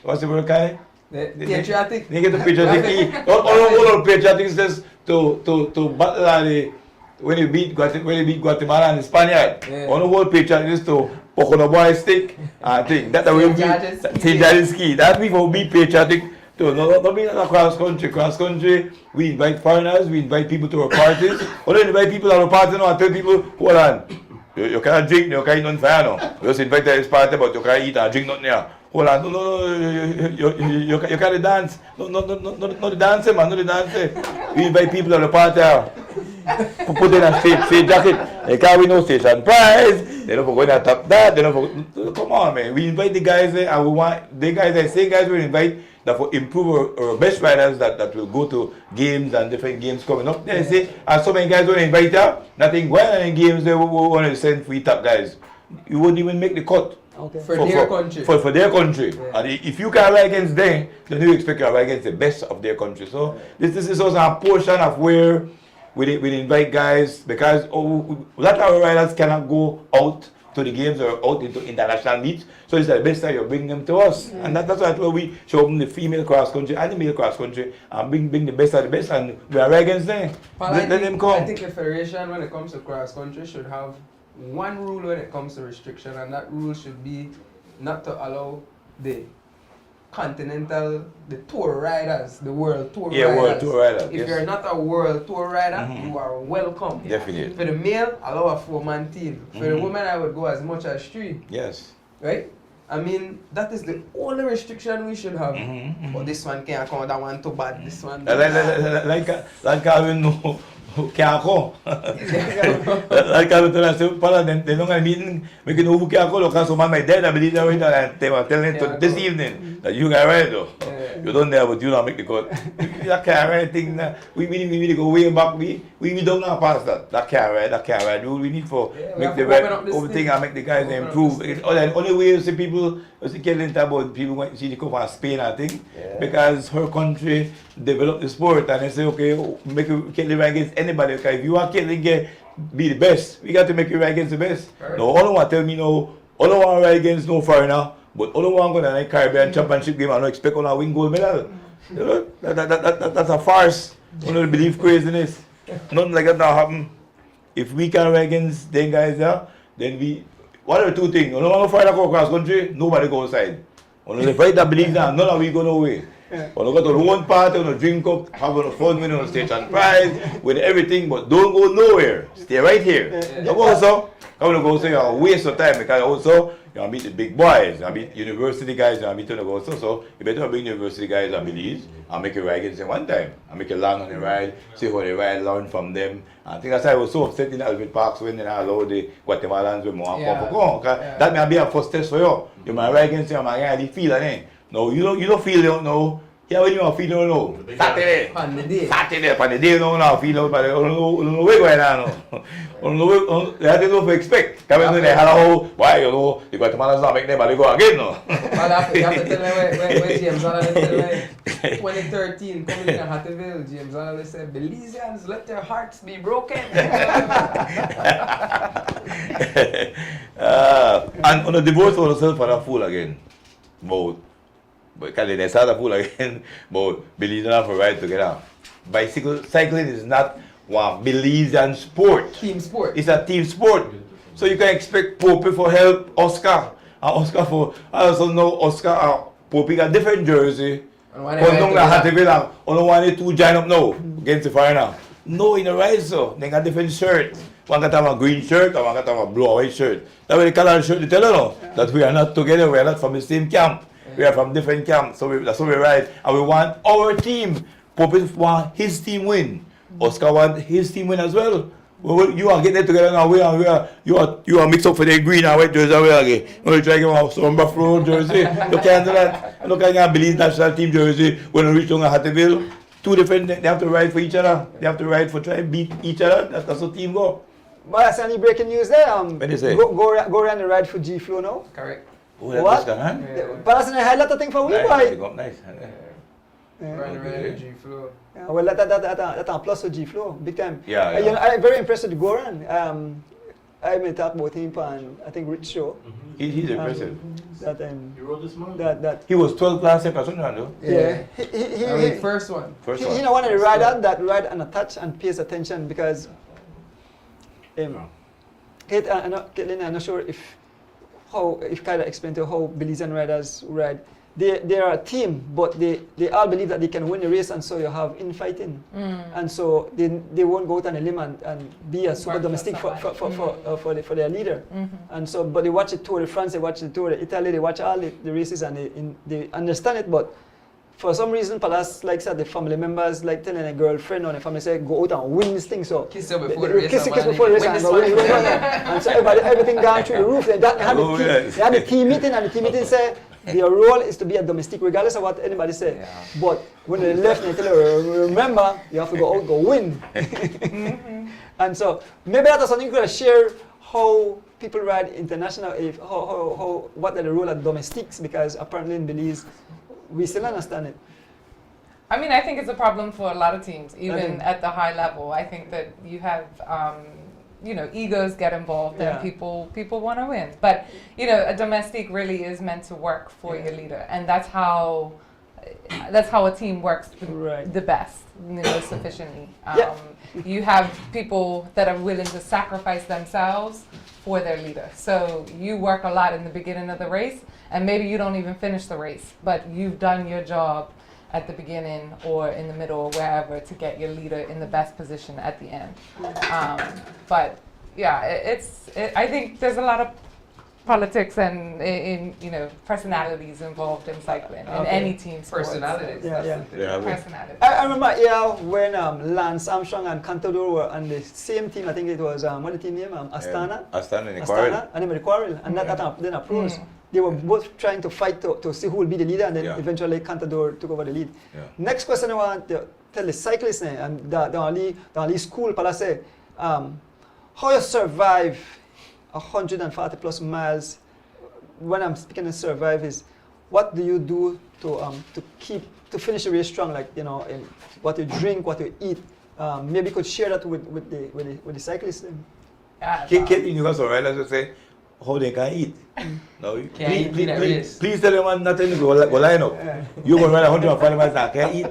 what's the word, Kaya? Patriotic. They get the patriotic. All patriotic says to battle when you beat Guatemala and the Spaniard. On the whole patriotic is to poke on a boy stick. I think that's the way we St. Jadis ski. That's before we beat patriotic. So not being cross country. Cross country, we invite foreigners, we invite people to our parties. Only invite people to our party now and tell people, hold on, you cannot drink, you can't eat nothing fair now. You just invite to this party, but you can't eat and drink nothing here. Hold on, you can't dance. No, the dancing, man, no the dancing. We invite people to the party. Put in a state jacket. They can't win no station prize. They don't go in and top that. They don't come on, man. We invite the guys there, and we want the guys, the same guys we invite that will improve our best riders that will go to games and different games coming up. They say, and so many guys want to invite you. Nothing going in games. They want to send free top guys. You wouldn't even make the cut. Okay. For their country. For their country. Yeah. And if you can ride against them, then you expect to ride against the best of their country. So this is also a portion of where we invite guys, because a lot of our riders cannot go out to the games or out into international meets. So it's the best time you bring them to us. And that's why we show them the female cross country and the male cross country and bring the best of the best, and we are right against them. Let them come. I think the federation, when it comes to cross country, should have one rule when it comes to restriction, and that rule should be not to allow the continental, the tour riders, the world tour riders. Yeah, world tour riders. If you're not a world tour rider, you are welcome. Definitely. For the male, allow a 4-man team. For the women, I would go as much as 3. Yes. Right? I mean, that is the only restriction we should have. But this one can't come, that one too bad, this one. Like I know. Can't go. Like I was telling they don't mean we can who can't go because my dad I believe that they were telling to this evening that you got right though. You don't know but you don't make the cut. That can't right thing we need to go way back. We don't know past that. That can't right. We need for make the right thing and make the guys improve. Only way you see people killing about people when she come from Spain I think because her country developed the sport and they say okay make you kill the right against anybody, because if you want to be the best, we got to make you ride against the best. Right. No, all I want to tell me no, all I want to ride against no foreigner, but all I want to go to the Caribbean Championship game and I expect to win gold medal. You know, that's a farce. You don't believe craziness. Nothing like that now happen. If we can ride against them guys there, then we, what are the 2 things? You don't want to fight across country, nobody go outside. Only the fight that believe that, none of we go no way. When you go to the one party, you drink up, have a fun with on station prize, with everything, but don't go nowhere. Stay right here. So also, come to go so you waste of time because also you meet the big boys, you meet university guys, you meet them also. So you better bring university guys and Belize and make a ride against them one time. And make a long on the ride, see how they ride, learn from them. And I think that's why I was so upset in Albert Parks when they allowed the Guatemalans with more That may be a first test for you. You might ride against them and really feel it. No, you don't feel it, no. Yeah, when you are feeling no. Saturday, on the day, you don't know feel but you don't know where going on. You don't know expect. Come in there, hello, why you know, the Guatemalans not make them, but they go again, no. You have to tell me when James Allen said 2013, coming in Hatterville, James Allen said, Belizeans, let their hearts be broken. And on the divorce for yourself for that fool again. Because they start a fool again, but Belizean have a right to get out. Cycling is not one Belizean sport. Team sport. It's a team sport. So you can expect Pope for help Oscar. And Oscar for, I also know Oscar and Pope got different jersey. Only one two join up now against the foreigner. No, in the right so. They got different shirts. One got a green shirt and one got a blue or white shirt. That's why they call our shirt, they tell you that we are not together, we are not from the same camp. We are from different camps, so that's what we ride. And we want our team. Pope want his team win. Oscar want his team win as well. You are getting together now. You are mixed up for the green and white jersey again. You try to get some Buffalo jersey. You can't do that. You can't believe national team jersey when you reach down at Hatterville. Two different, they have to ride for each other. They have to ride for try and beat each other. That's how team go. But that's any breaking news there. What do you say? Go around the ride for G Flow now. Correct. What? But that's a highlight thing for we, boy. Nice. G Flow. Yeah, well, that's a plus for G Flow, big time. Yeah. You know, I'm very impressed with Goran. I may talk about him on, I think, Rich Show. He's impressive. He wrote this man. He was 12 last year, though. Yeah. He first one. He know one of the rider that ride and attach and pays attention because I'm not sure if Kaida explained to how Belizean riders ride. They are a team, but they all believe that they can win the race, and so you have infighting. And so they won't go out on a limb and be a super domestic for their leader. And so, but they watch the Tour de France, they watch the Tour de Italy, they watch all the races, and they understand it. But for some reason, Palace likes that the family members like telling a girlfriend or the family say go out and win this thing. So kiss her before the race. Kiss before the race and so everything gone through the roof. They had the team meeting, and the team meeting said their role is to be a domestic, regardless of what anybody said. Yeah. But when they left, they tell her, remember, you have to go out, go win. And so maybe that's something you could share how people ride international, what are the role of domestics, because apparently in Belize, we still understand it. I mean, I think it's a problem for a lot of teams, even at the high level. I think that you have, egos get involved and people want to win. But, a domestic really is meant to work for your leader. And that's how a team works the best, sufficiently. You have people that are willing to sacrifice themselves for their leader. So you work a lot in the beginning of the race, and maybe you don't even finish the race, but you've done your job at the beginning or in the middle or wherever to get your leader in the best position at the end. But yeah, I think there's a lot of politics and personalities involved in cycling in any team sport. Personalities. Personalities. I remember when Lance Armstrong and Contador were on the same team. I think it was what the team name? Astana. Astana and the Quarrel. And then a pros. They were both trying to fight to see who will be the leader, and then eventually Contador took over the lead. Next question I want to tell the cyclists and the only school Palace, how you survive 140 plus miles. When I'm speaking of survive is, what do you do to finish the race strong? Like what you drink, what you eat. Maybe you could share that with the cyclists. You guys alright? Let's just say how they can eat. No, please tell them not to go line up. You go run 140 miles now, can't eat.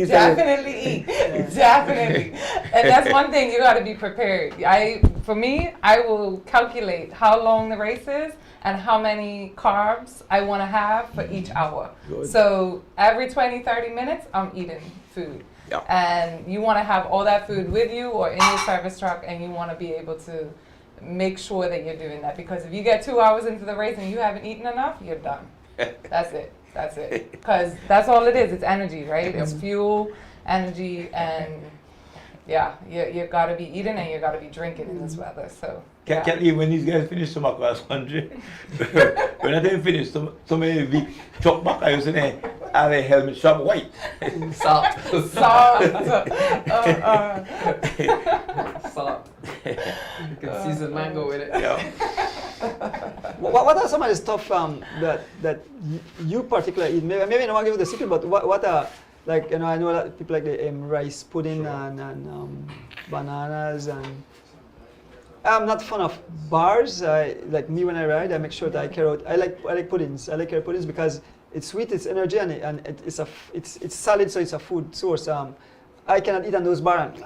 Definitely eat. Definitely. And that's one thing, you got to be prepared. for me, I will calculate how long the race is and how many carbs I want to have for each hour. Good. So every 20, 30 minutes, I'm eating food. Yeah. And you want to have all that food with you or in your service truck, and you want to be able to make sure that you're doing that. Because if you get 2 hours into the race and you haven't eaten enough, you're done. That's it. That's it. Because that's all it is. It's energy, right? It's fuel, energy, and yeah, you got to be eating and you got to be drinking in this weather. So. Can't leave when these guys finish some cross country. When I didn't finish, so many week truck back, I used to say, have a helmet shop white. Salt. Salt. Salt. You can season mango with it. Yeah. What are some of the stuff that you particularly eat? Maybe I don't want to give you the secret, but what are, like, you know, I know that people like the rice pudding and bananas, and I'm not fond of bars. Like me when I ride, I make sure that I carry out. I like puddings. I like carry puddings because it's sweet, it's energy, and it's solid, so it's a food source. I cannot eat on those bars.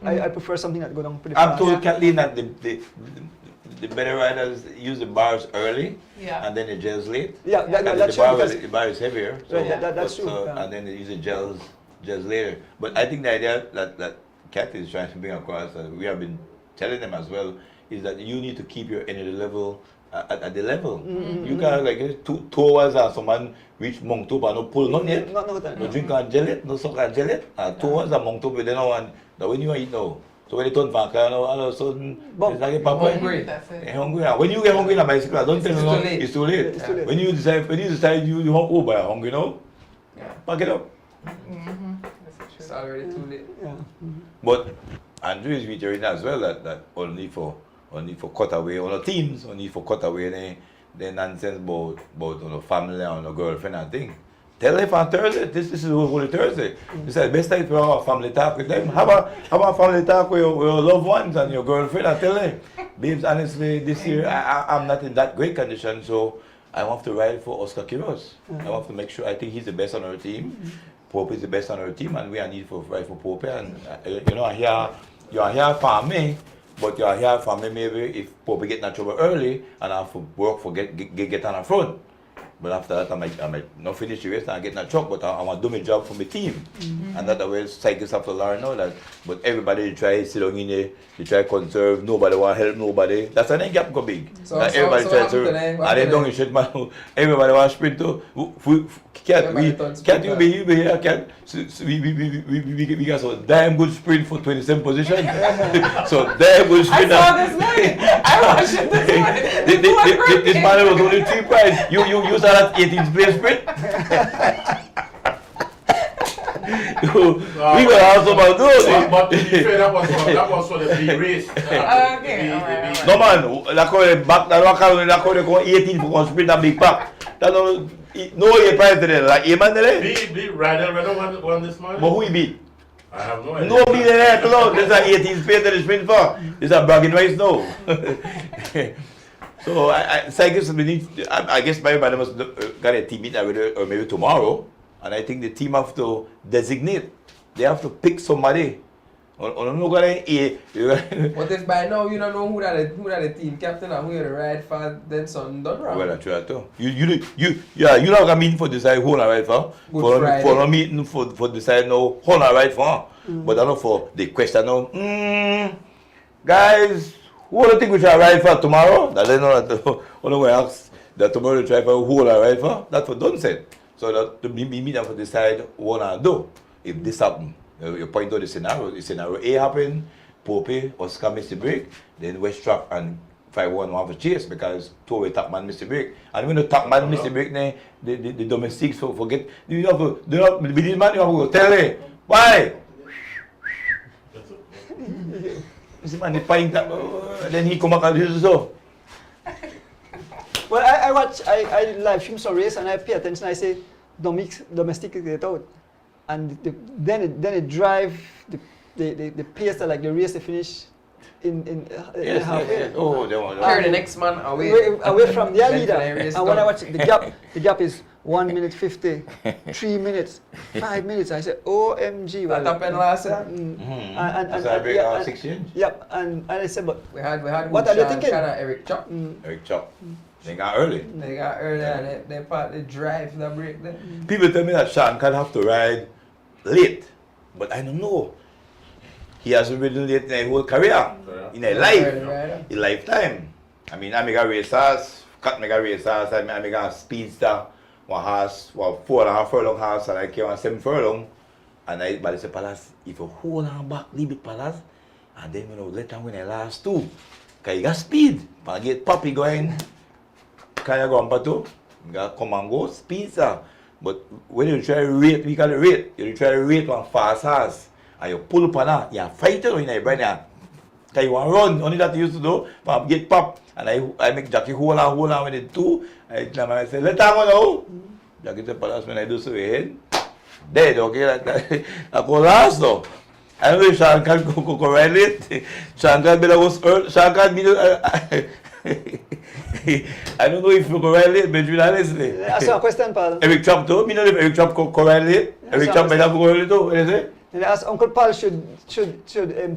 I prefer something that go down pretty fast. I'm told Kathleen that the better riders use the bars early, Yeah. and then the gels late. Yeah, And that's the true. the bar is heavier. So, Right, that's true. Yeah. And then they use the gels later. But I think the idea that Kathy is trying to bring across, and we have been telling them as well, is that you need to keep your energy level at the level. You can't like 2 hours and someone reach Mount Toba, no pull nothing yet. No, No drink and gel it, no suck and gel it. 2 hours and Mount Toba, then and when you eat now. So when you turn back, all of a sudden, it's like a papa. Hungry. That's it. You're hungry. When you get hungry in a bicycle, don't tell me too it's too late. It's too late. When you decide you want to buy hungry now, pack it up. It's already too late. Yeah. But Andrew is reiterating as well that only for cut away on the teams, only for cut away the nonsense about family and girlfriend and thing. Tell them on Thursday, this is Holy Thursday. This is the best time for a family talk with them. Have a family talk with your loved ones and your girlfriend and tell them, babes, honestly, this year I'm not in that great condition, so I want to ride for Oscar Quiroz. I want to make sure I think he's the best on our team. Pope is the best on our team, and we are need for ride for Pope. And you know, you are here for me, but you are here for me maybe if Pope get in trouble early and I have to work for get on the front. But after that, I might not finish the race and I get in a truck, but I want to do my job for my team. And that the way cyclists have to learn now that. But everybody try to sit down in there, they try to conserve, nobody want to help nobody. That's why the gap go big. Everybody try to, and they don't shit, man. Everybody want to sprint too. Can't you be here? Can't. So we got so damn good sprint for 27 position. So damn good sprint. I saw this morning. I watched it this morning. This man was only 3 points. You saw that 18th place sprint? We got also about those. But to be fair, that was for the big race. Okay, alright. No man, la call back, la call go 18 for sprint and big pack. That no a prize there, like a man there. Beat Ryder won this morning. But who he beat? I have no idea. No beat there, no. There's an 18th place that is sprint for. There's a bragging rights now. So cyclists, I guess everybody must got a team meet or maybe tomorrow, and I think the team have to designate. They have to pick somebody. What if by now you don't know who that the team captain and who you ride for? Then something done wrong. Well, that's true too. You not gonna meet for decide who I ride for. For a meeting for decide no who I ride for. But I know for the question now. Guys. Who do you think we shall ride for tomorrow? That they know that only we ask that tomorrow they try for who will I ride for? That's what Don said. So that to me them to decide what I do. If this happen, you point out the scenario A happen, Pope, Oscar miss the break, then West Trap and 5-1 want to chase because two-way top man miss the break. And when the top man miss the break, the domestics forget. You have to be this man, you have to tell them why. This man is paying that, then he come back and do so. Well, I live stream some race and I pay attention. I say, domestic get out, and then it drive the pace that like the race they finish in halfway. Yes. Oh, they want Carry the next man away Away from their leader. And when I watch the gap is 1 minute 50, 3 minutes, 5 minutes. I said, OMG. That happened last year. That's why I break out 6 inch. Yep, and I said, but We had what are they Sean thinking? Canna, Eric Chop. Eric Chop. They got early. They got early and they partly drive the break there. People tell me that Sean can have to ride late, but I don't know. He hasn't ridden late in his whole career, in his life, his lifetime. I mean, I make a racers, cut make a racers, I make a speedster, one horse, 4.5 furlong horse, and I came on 7 furlong. And I, but I said, Palace, if you hold on back, leave it, Palace, and then let him win the last 2. Because he got speed, but get Papi going. Can you go on Pato? You got come and go, speedster. But when you try to rate, we call it rate. You try to rate one fast horse, and you pull up on that, you fight it in your brain. Because you want to run, only that you used to do, but get pop. And I make Jackie hold on with it too. I tell him, I say, let him go now. Jackie said, Palace, when I do so, your head. Dead, okay? Like that. I go last though. I don't know if Sean can go right late. Sean can be the Sean can be I don't know if you go right late, but you honestly. That's a question, Paul. Eric Chop too? Me know if Eric Chop go right late. Eric Chop might have to go early too. What do you say? And I asked Uncle Paul, should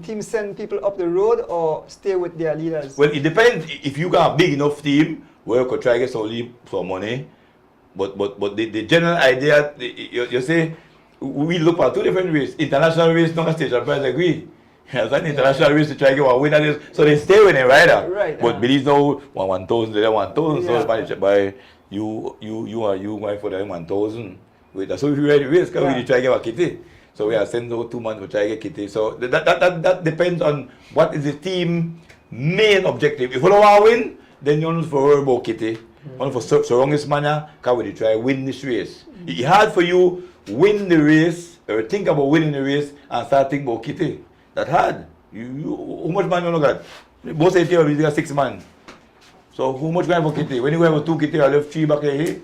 teams send people up the road or stay with their leaders? Well, it depends. If you got a big enough team where you could try to get some money, but the general idea, you say, we look at 2 different ways. International race, not station price agree. It's an international race to try to get one winner. So they stay with a rider. Right. But Billy's now 1,000, they're 1,000. Yeah. So managed by you going for the 1,000. That's how we ride the race, because we try to get a kitty. So we are sending out 2 months to try to get kitty. So that depends on what is the team main objective. If you don't want to win, then you don't for worry about kitty. Only for surround this manner, because we try to win this race. It's hard for you win the race, or think about winning the race, and start thinking about kitty. That's hard. How much man you got? Both say you got 6 man. So how much going for kitty? When you go for 2 kitty, I left 3 back here.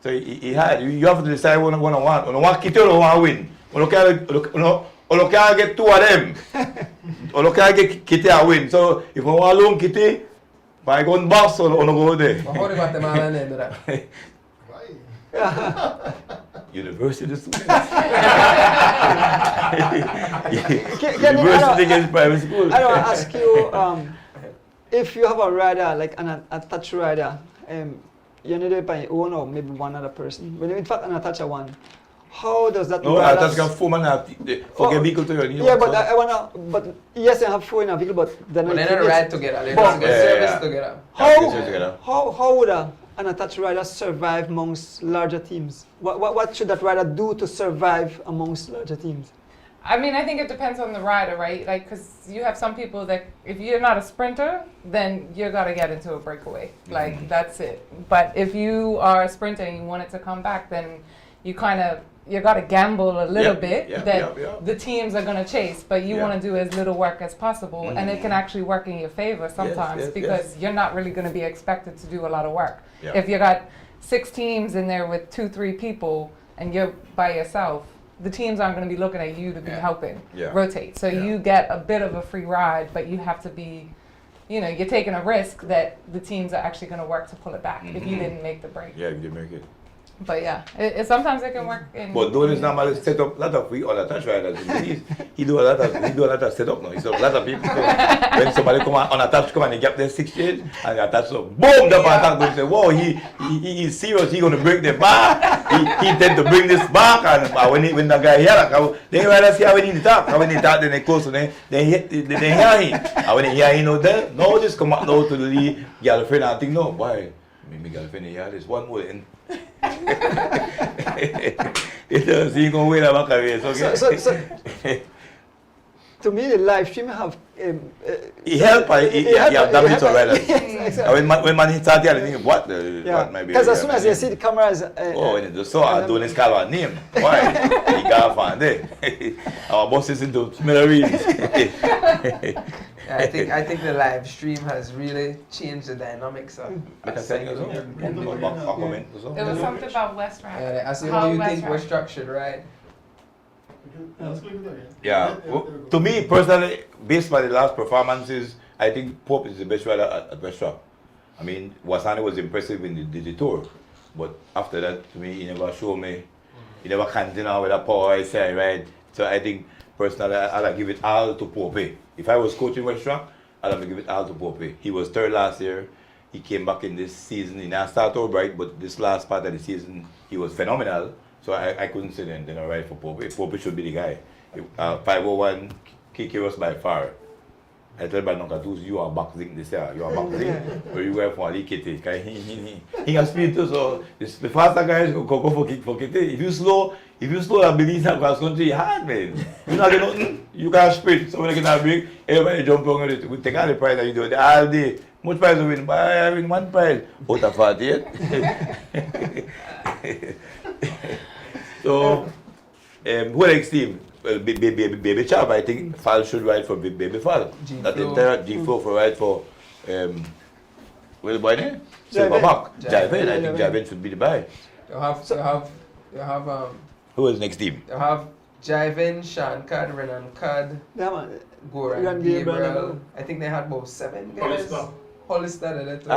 So it's hard. You have to decide what you want. You want kitty or you want to win. You can't get 2 of them. You can't get kitty and win. So if you want alone kitty, I go in box or you go there. But how do Guatemala do that? University students. University against private school. I want to ask you, if you have a rider, like an attached rider, you need it by your own or maybe one other person. When you in fact an attached one, how does that No, rider... I just got 4 man for get vehicle to you. Yeah, but I wanna, but yes, I have 4 in a vehicle, but then But they don't ride together. They But- just get service together. How would an attached rider survive amongst larger teams? What should that rider do to survive amongst larger teams? I mean, I think it depends on the rider, right? Like, because you have some people that if you're not a sprinter, then you got to get into a breakaway. Like, that's it. But if you are a sprinter and you want it to come back, then you got to gamble a little bit that the teams are going to chase, but you want to do as little work as possible. And it can actually work in your favor sometimes because you're not really going to be expected to do a lot of work. Yeah. If you got 6 teams in there with 2-3 people and you're by yourself, the teams aren't going to be looking at you to be helping rotate. So you get a bit of a free ride, but you have to be, you're taking a risk that the teams are actually going to work to pull it back if you didn't make the break. Yeah, you did make it. But yeah, sometimes it can work. But doing this normally set up a lot of we all attached riders. He do a lot of setup now. He set up a lot of people. So when somebody come on unattached, come and he get their 6 change and attach so boom, the attack going say, whoa, he is serious. He gonna break the back. he tend to bring this back, and when the guy hear that, then riders see how when he talk. And when he talk, then they close to them. They hear him. And when they hear him, no, just come out now to the girlfriend and think, no, why? My girlfriend here, there's one more. It does. He gonna win a career. Okay. So, to me, the live stream have. He helped. He have damage to riders. Exactly. When man started, I think what maybe. Because as soon as you see the cameras. When it just saw I don't call our name. Why? He got found there. Our boss is into smithereens. I think the live stream has really changed the dynamics of. It was something about West Rand. I see how you think we're structured, right? Yeah. To me personally, based on the last performances, I think Pope is the best rider at West Rock. I mean, Wasani was impressive in the Tour, But after that, to me, he never showed me. He never continued with the power I say, right? So I think personally, I'll give it all to Pope. If I was coaching West Rock, I'll give it all to Pope. He was third last year. He came back in this season. He didn't start out right, but this last part of the season, he was phenomenal. So I couldn't say anything all right for Pope. Pope should be the guy. 501, Kiki was by far. I tell by Nonkatus, you are boxing this year. You are boxing, or you go for a Kitty. He has speed too, so the faster guys go for Kitty. If you slow that Belize across country, hard man. You not get nothing, you can't sprint. So when you get a break, everybody jump on it. We take all the prize that you do it all day. Much prize you win, but I win one prize. Out of 48. So, who next team? Well, Baby Chab, I think Fall should ride for Baby Fall. That entire G4 for ride for, what's the boy name? Silverback. Javen. I think Javen should be the buy. You have Who is next team? you have Javen, Sean Cad, Renan Cad, Yeah, man. Goran Goran Gabriel. Gabriel. I think they had about 7 guys. Hollister. I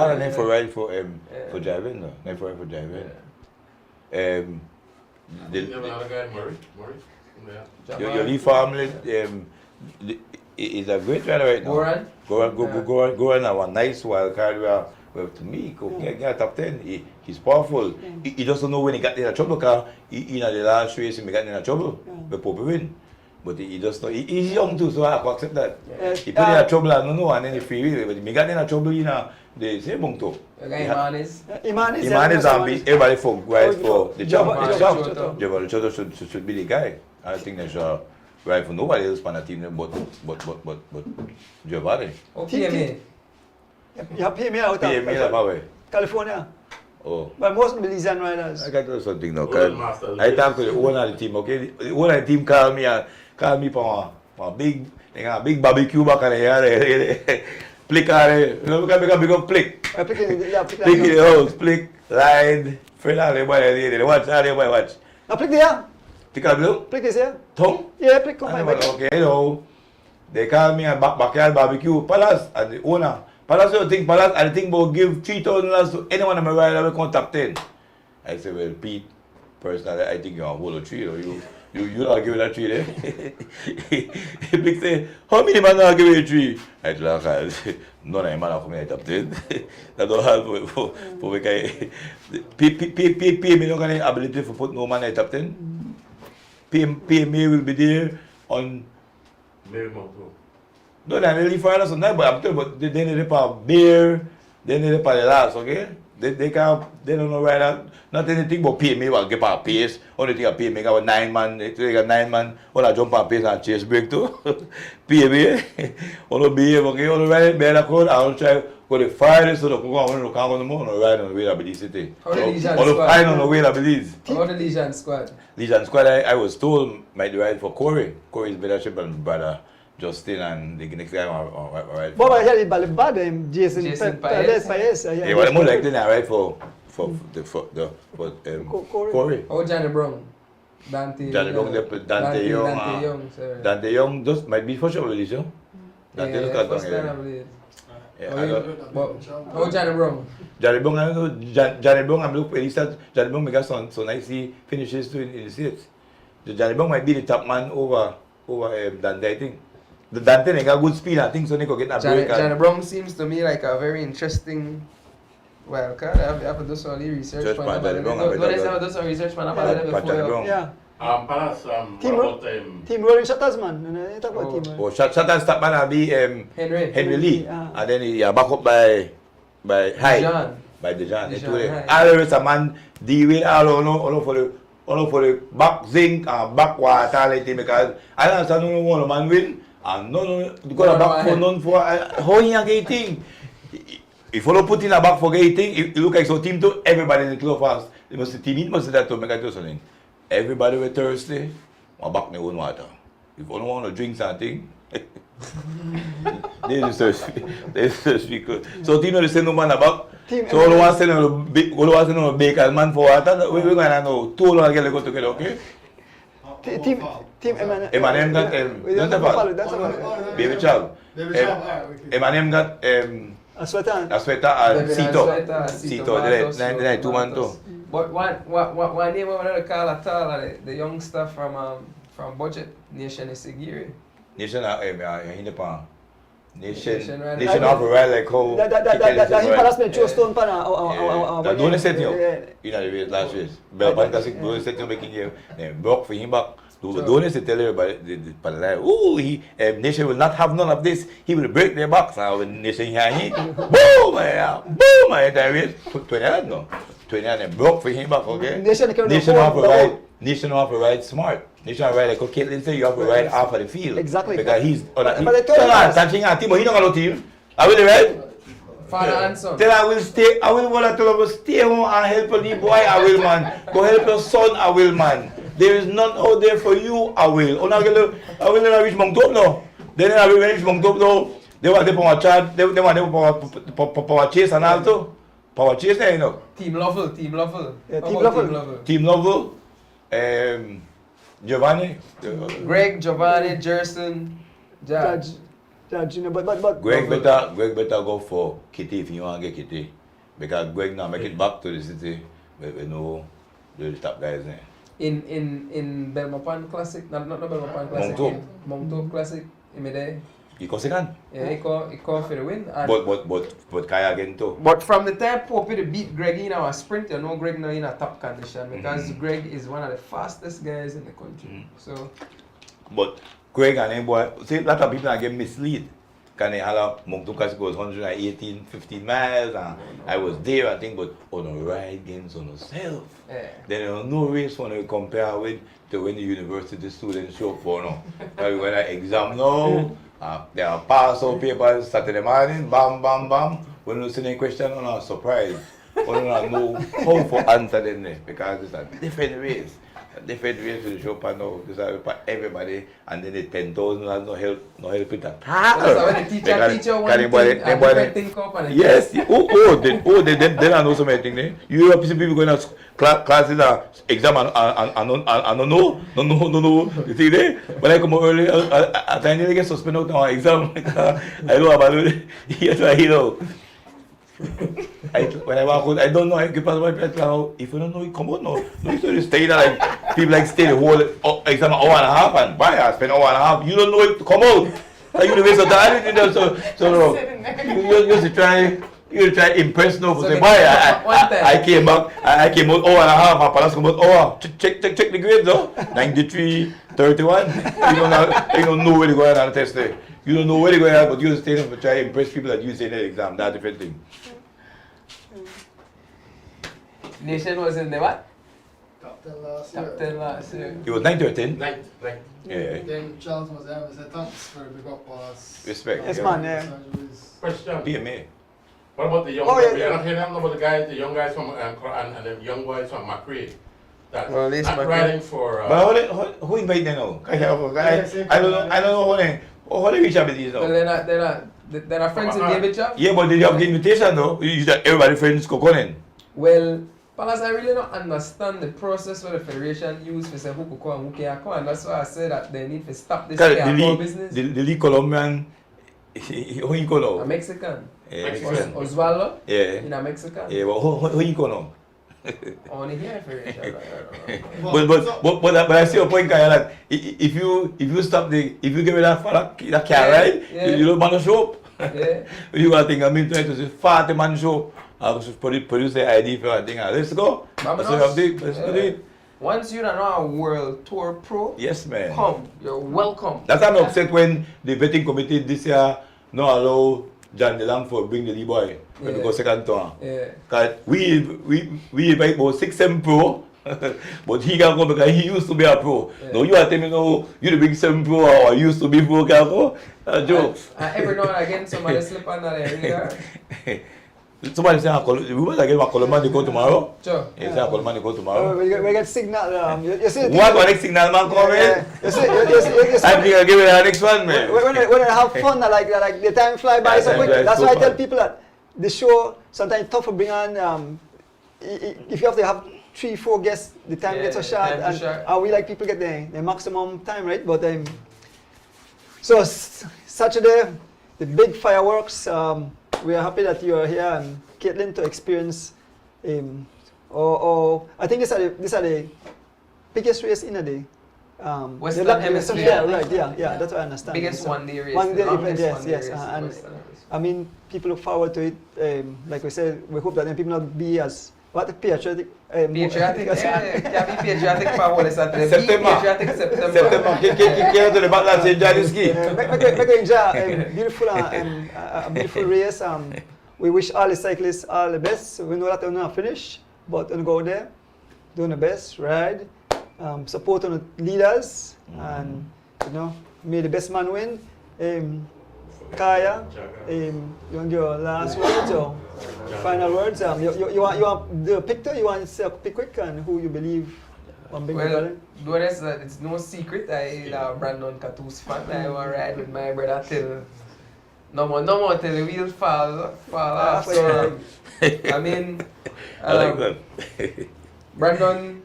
don't know for ride for Javen, no. Name for ride for Javen. Never had a guy, Murray. Yeah. Your Lee family is a great rider right now. Goran have a nice wild card where to me, get top 10. He's powerful. He just don't know when he got in trouble because in the last race he got in trouble. But Pope win. But he just know he's young too, so I have to accept that. He put in trouble, I don't know, and then he free will. But he got in trouble in the same bunch too. Imanes and everybody for guys for the jump. Jabal Choto should be the guy. I think they should ride for nobody else on the team but Giovanni. Oh, PMA. You have PMA out PMA of California. Oh. But most Belizean riders. I got to do something now. I talk to the owner of the team, okay? The owner of the team call me for a big barbecue back in the yard. Plick on it. You know, we can big up plick. Plick in the house, plick, line, friend all the boy, they watch, all the boy watch. Now plick there. Plick on blue? Plick is here. Tongue? Yeah, plick come Okay, you know. They call me a backyard barbecue Palace and the owner. Palace don't think Palace, I think about give $3,000 to anyone on my ride that will come top 10. I say, well, Pete, personally, I think you're a whole of three, you not give it a 3 there. Big say, how many man not give it a 3? I tell her, none of them are coming top 10. That don't help for we can pay me not any ability for put no man in top 10. Pay me will be there on Mary Monto. no, they leave for us on that, but I'm telling you, but they need to put beer, they need to put the last, okay? They don't know right now. Not anything but pay me, well, get a pace. Only thing I pay me, I got 9 man, they got 9 man, all I jump on pace and chase break too. Pay me, all the behave, okay? All the ride, bear the code, I don't try go the Friday, so the cook on the car on the moon, or ride on the way to Belize City. How the Legion All the squad? fine on the way to Belize. How the Legion squad? Legion squad, I was told might ride for Corey. Corey's better and brother. Justin and the next guy right. But I hear it bad Jason Paez. Paez. Yeah, well, more likely I ride for Corey. How Johnny Brown? Dante Young. sorry. Dante Young just might be for sure release, yo. Dante look at first them. time I believe. Yeah, How Johnny Brown? Johnny Brown, I know Johnny Brown. I'm looking. He said Johnny Brown make a son, so nice he finishes too in the States. Johnny Brown might be the top man over Dante, I think. The Dante they got good speed, I think, so they could get that break. Johnny Brown seems to me like a very interesting. Well, I have to do some research. Search on Johnny Brown, Don't I have to do some research on Johnny Brown. Yeah. Palace, Team what about Team Rolling Shutters, man. You talk about team. Oh, Shutters top man will be Henry Lee, and then he back up by High. By Dejan. All the rest of man deal with all for the back zinc and back water because I don't understand no one man win and no because back for none for how he get thing. If you don't put in a back for getting, it look like so team to everybody in the club fast. They must team it must that to make a something. Everybody was thirsty, my back their own water. If you don't want to drink something, they just thirsty. They thirsty. So team no send no man back. So all want send no bacon man for water. We gonna know 2 hours get go together, okay? Team Eminem got Baby Chab. Eminem got Asweta and Sito. They 2 man too. But one name I wanted to call at all, the young stuff from Budget Nation is Sigiri. Nation, in the pan. Nation Nation, right nation now. have a right like how. That he pass me throw stone pan. That don't set you. You know the race last race. Bell fantastic don't set you making you. Brock for him back. Don't say tell everybody the oh Nation will not have none of this. He will break their backs. Now when Nation here, boom, boom, that race put 20 no. 20 and broke for him back, okay? Nation have a ride. Nation have a ride smart. Nation have a ride like okay, Caitlin say you have a ride half of the field. Exactly. Because he's on a But I told you touching a team, but he don't got no team. I will ride. Father and son. Tell I will stay. I will want to tell him stay home and help the boy. I will man. Go help your son. I will man. There is none out there for you. I will. I will not reach Mount Top now. Then I will reach Mount Top now. They want to power charge. They want to power chase and all too. Power chase there, you know. Team Lovell. Yeah, How Team about Lovell. Team Novel, Giovanni, Greg, Giovanni, Jerson, Judge. Judge, you know, but Greg better go for Kitty if you want to get Kitty. Because Greg now make it back to the city. We know the top guys there. In Belmopan Classic, not Belmopan Classic. Mount Classic, he made there. You go second? Yeah, he called for the win. And But Kaya again too. But from the time Pope beat Greg in our sprint, you know Greg now in a top condition because Greg is one of the fastest guys in the country. So, But Greg and him boy, see a lot of people are getting misled. Can they have Mongtukas goes 118, 15 miles and I was there I think but on a ride games on yourself. yeah. Then no race when you compare with to when the university students show up for now. When I exam now, there are pass out papers Saturday morning, bam, bam, bam. When you see any question, I'm not surprised. When you don't know how to answer them there because it's a different race. A different race to the show up now. This is for everybody and then the 10,000 has no help with that. So when the teacher one thing, a different thing come up and Yes. Then I know so many things. Eh? You have people going to classes exam and no. You see there? When I come out early, I finally get suspended out on exam. I know about it. Yes, I know. When I walk out, I don't know. I can pass my place now. If you don't know, you come out now. No, you stay there like people like stay the whole exam an hour and a half and buy. I spend an hour and a half. You don't know it to come out. Like you waste of time. So you just try. You try impress now. So say, why? I came back. I came out hour and a half. My parents come out hour. Check the grades though. 93, 31. You don't know where to go and on the test there. You don't know where to go at, but you stay there to try to impress people that you say in the exam. That's a different thing. Nation was in the what? Top 10 last year. Top 10 last year. It was 9 or 10. Ninth. Yeah. Then Charles was there and said thanks for the big up us. Respect. Yes, man, yeah. Question. PMA. What about the young Oh, guys? yeah, We yeah. are not hearing about the young guys from and the young boys from Macrae. That Well, at least not Macrae. riding for. But who invited them now? I don't know how they reach out with these Well, now. they're not friends in David Job. Yeah, but they have the invitation though. You said everybody friends go on. Well, Palas, I really don't understand the process where the federation use for say who could come and who can't come, and that's why I say that they need to stop this business. The league Colombian, who you call A now? Mexican. Yeah, Mexican. Osvaldo Yeah. in a Mexican. Yeah, but who you call now? Only here federation. I don't know. But I see your point, Kaya, that if you stop if you give me that car ride, Yeah. you don't want to show up. Yeah. You got to think, I mean, trying to say, 40 man show. I was produce the ID for a thing. Let's go. Vamos. Let's do it. Once you don't know a world tour pro, Yes, man. come. You're welcome. That's why I'm upset when the betting committee this year not allow John DeLang for bring the D-boy when we go second tour. Yeah. Because we invite about 6-7 pro, but he can't go because he used to be a pro. Yeah. Now you are telling me now you the big 7 pro or used to be pro can't go? Jokes. Every now and again somebody slip under there, really hard. Somebody say we must get Colombian to go tomorrow. Sure. Yes, Colombian to go tomorrow. we get signal. You see, What next signal man come in? You see, I think I'll give it the next one, man. when I have fun, like the time fly by Yeah, so time quick. flies That's so why I tell fast. people that the show sometimes tough to bring on. If you have to have 3-4 guests, the time Yeah, gets so short, time too short. and we like people get the maximum time, right? But so Saturday, the big fireworks. We are happy that you are here and Caitlin to experience or I think these are the biggest race in a day. Western the Hemisphere. Yeah, right. Yeah. That's what I understand. Biggest So, one-day race. One day the event, longest yes, one-day yes. race in And Western Hemisphere. I mean, people look forward to it. Like we said, we hope that then people not be as patriotic. Patriotic, yeah, can be patriotic for what is that? Be September. patriotic September. September, get to the back and enjoy the ski. Make enjoy a beautiful race. We wish all the cyclists all the best. We know that they're not finished, but we'll go there, doing the best, ride, support on the leaders, and may the best man win. Kaya, you want your last words or final words? You want the picture? You want to say pick quick and who you believe on big Well, it's no secret. I Brandon Cato's fan. I want to ride with my brother till no more till the wheels fall off. So I mean, I like that. Brandon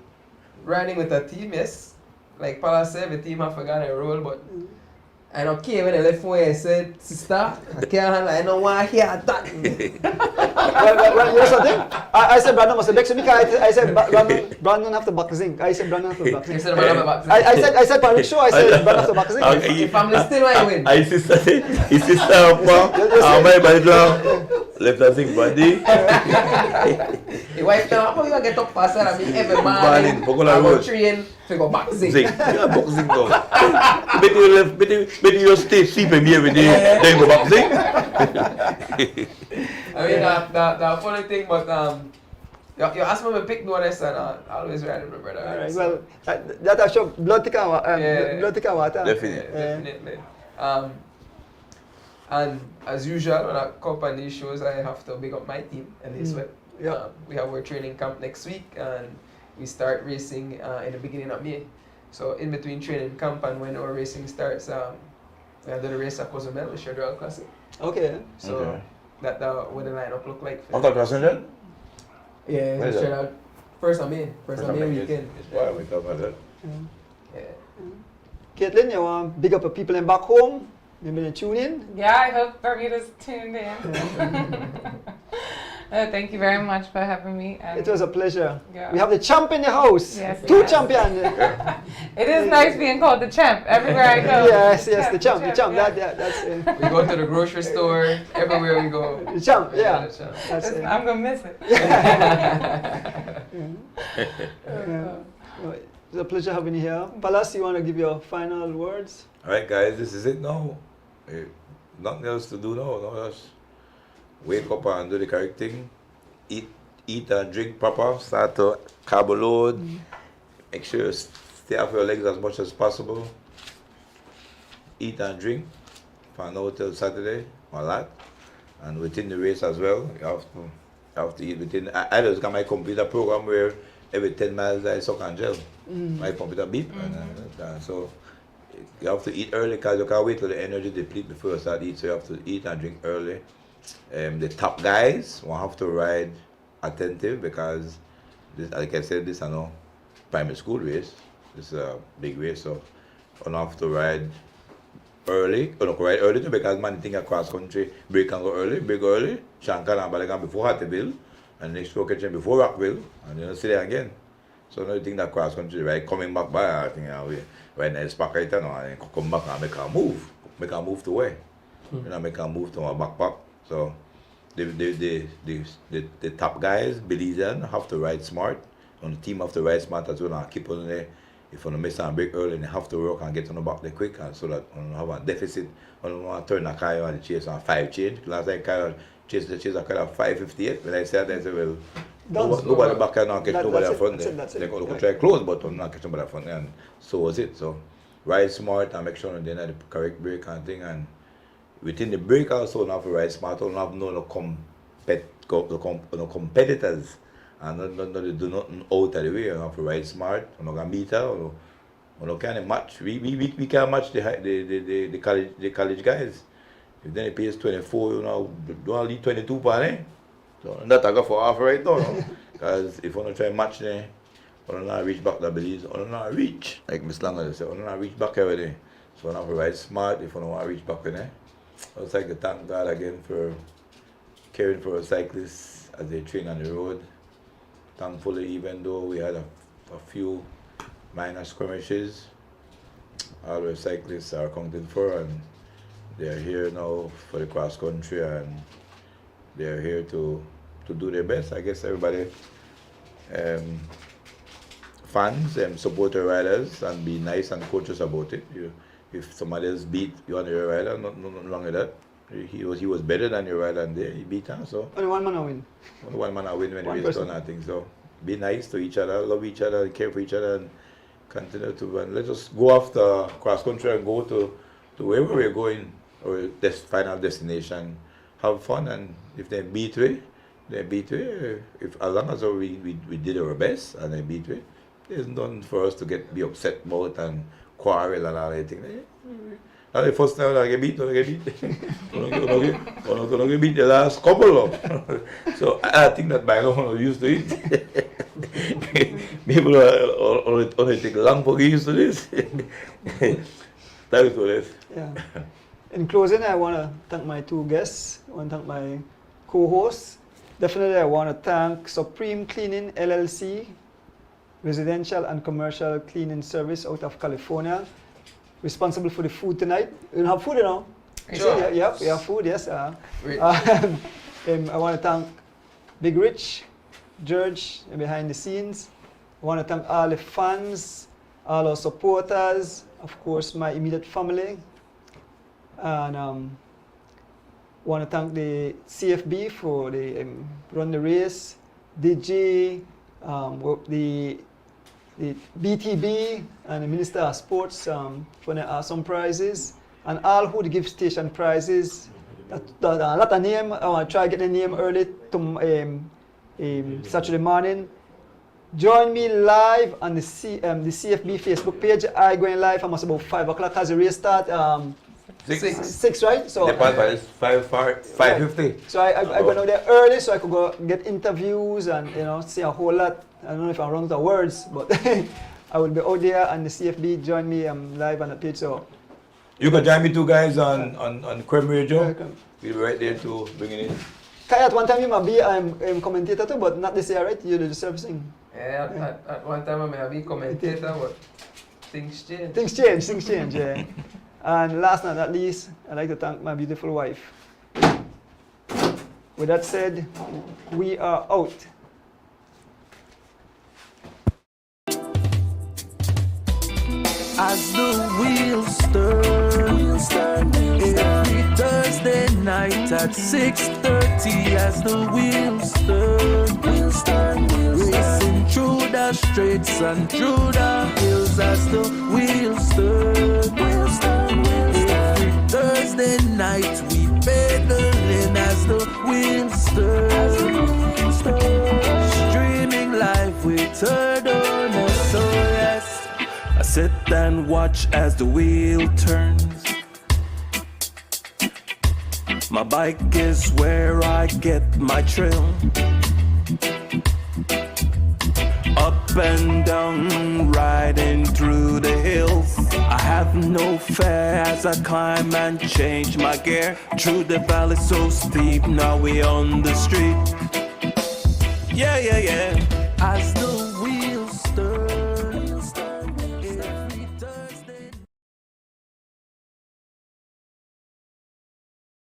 riding with a team, yes. Like Paula said, the team have forgotten a role, but I don't care when I left where I said, sister, I can't, I don't want to hear that. well, you know something? I said Brandon must have vexed me because I said Brandon have to back zinc. I said Brandon have to back zinc. You said Brandon have to back I said Patrick Show, I said Brandon have to back zinc. If I'm listening, I win. I sister, his sister, my body left a zinc body. The wife now, how you gonna get up faster than me every Morning, morning? Pocola I go Road. train to go back zinc. Zinc. Yeah, box zinc though. Better you stay sleeping every day, then go back zinc. I mean, the funny thing, but you asked me to pick no less, and I always ride with my brother. Alright, So, well, that I show blood thicker water. Yeah. Blood thicker water. Definitely. definitely. And as usual, when I come on these shows, I have to big up my team, and this way. Yeah. We have our training camp next week, and we start racing in the beginning of May. So in between training camp and when our racing starts, we have the race at Cozumel, the Sherdal Classic. Okay. So Okay. that what the lineup look like. After Crossing Yeah, Where is it's that? Sherdal. First of May weekend. Why we talk about that? Yeah. Caitlin, you want big up the people in back home? Maybe they tune in? Yeah, I hope Bermuda's tuned in. Thank you very much for having me. And It was a pleasure. Yeah. We have the champ in the house. Yes, Two yes. champions. It is nice being called the champ everywhere I go. Yes, the champ. yeah. That's it. We go to the grocery store, everywhere we go. The champ, yeah. the champ. That's it. I'm gonna miss it. It's a pleasure having you here. Palas, you want to give your final words? Alright guys, this is it now. Nothing else to do now. No, just wake up and do the correct thing. Eat and drink proper. Start to carb load. Make sure you stay off your legs as much as possible. Eat and drink from now till Saturday or that. And within the race as well, you have to eat within. I just got my computer program where every 10 miles I suck on gel. My computer beep. And so you have to eat early because you can't wait till the energy deplete before you start eating. So you have to eat and drink early. The top guys will have to ride attentive because, this, like I said, this is no primary school race. This is a big race, so you have to ride early. You don't ride early too because man think across country, break and go early. Shankar and Balagan before Hattieville, and next stroke kitchen before Rockville, and you know see there again. So now you think that cross country right coming back by, I think we right now it's back right now and come back and make a move to where? You know, make a move to my backpack. So the top guys, Belizean, have to ride smart. And the team have to ride smart as well and keep on there. If you miss and break early, they have to work and get on the back there quick and so that you don't have a deficit. You don't want to turn a car and chase on 5 change. Last time Kyle chased a car at 5:58. When I said that, I said, well, nobody back there now catch nobody at front there. They could try close, but I'm not catching nobody at front there. And so was it. So ride smart and make sure they're not the correct brake and thing. And within the break also, you have to ride smart, you have no competitors. And not do nothing out of the way, you have to ride smart, you don't beat her, you can't match. We can't match the college guys. If then it pays 24, you know, don't leave 22 per eh? So that I got for half right now, no? Because if you don't try to match them, you don't not reach back the Belize, you don't not reach. Like Miss Langer said, you don't not reach back every day. So you have to ride smart if you don't want to reach back with them. I would like to thank God again for caring for cyclists as they train on the road. thankfully, even though we had a few minor skirmishes, all the cyclists are accounted for, and they're here now for the cross country, and they're here to do their best. I guess everybody, fans and support the riders and be nice and cautious about it. If somebody else beat you on your rider, nothing wrong with that. He was better than your rider, and he beat him. So Only one man win. only one man win when One he was person. done that thing. So be nice to each other, love each other, care for each other, and continue to run. Let's just go after cross country and go to wherever we're going, or this final destination. Have fun, and if they beat we, they beat we. If as long as we did our best and they beat we, there's nothing for us to be upset about and quarrel and all that thing. And the first time I get beat, don't get beat. Don't get beat the last couple of. So I think that by now I'm used to it. People only take long for get used to this. Thanks for this. Yeah. In closing, I want to thank my two guests. I want to thank my co-hosts. Definitely, I want to thank Supreme Cleaning LLC, residential and commercial cleaning service out of California, responsible for the food tonight. You don't have food, you know? Sure. Yep, we have food, yes. Rich. I want to thank Big Rich, George, behind the scenes. I want to thank all the fans, all our supporters, of course, my immediate family. And want to thank the CFB for the run the race, DG, the BTB and the Minister of Sports for the awesome prizes, and all who give station prizes. A lot of name. I want to try to get the name early to Saturday morning. Join me live on the CFB Facebook page. I going live almost about 5 o'clock as the race start. 6, right? So It's 5:50. So I went out there early so I could go get interviews and see a whole lot. I don't know if I run out of words, but I will be out there on the CFB. Join me live on the page. So You can join me two guys on Creme Radio. Welcome. We'll be right there to bring it in. Kai, at one time you might be commentator too, but not this year, right? You do the servicing. Yeah, at one time I may be commentator, but things change. Things change, yeah. And last but not least, I'd like to thank my beautiful wife. With that said, we are out. As the wheels turn, every Thursday night at 6:30. As the wheels turn, racing through the streets and through the hills. As the wheels turn, every Thursday night we pedaling. As the wheels turn, streaming live with Turtle SOS. I sit and watch as the wheel turns. My bike is where I get my thrill. Up and down, riding through the hills. I have no fear as I climb and change my gear. Through the valley so steep, now we on the street. Yeah. As the wheels turn.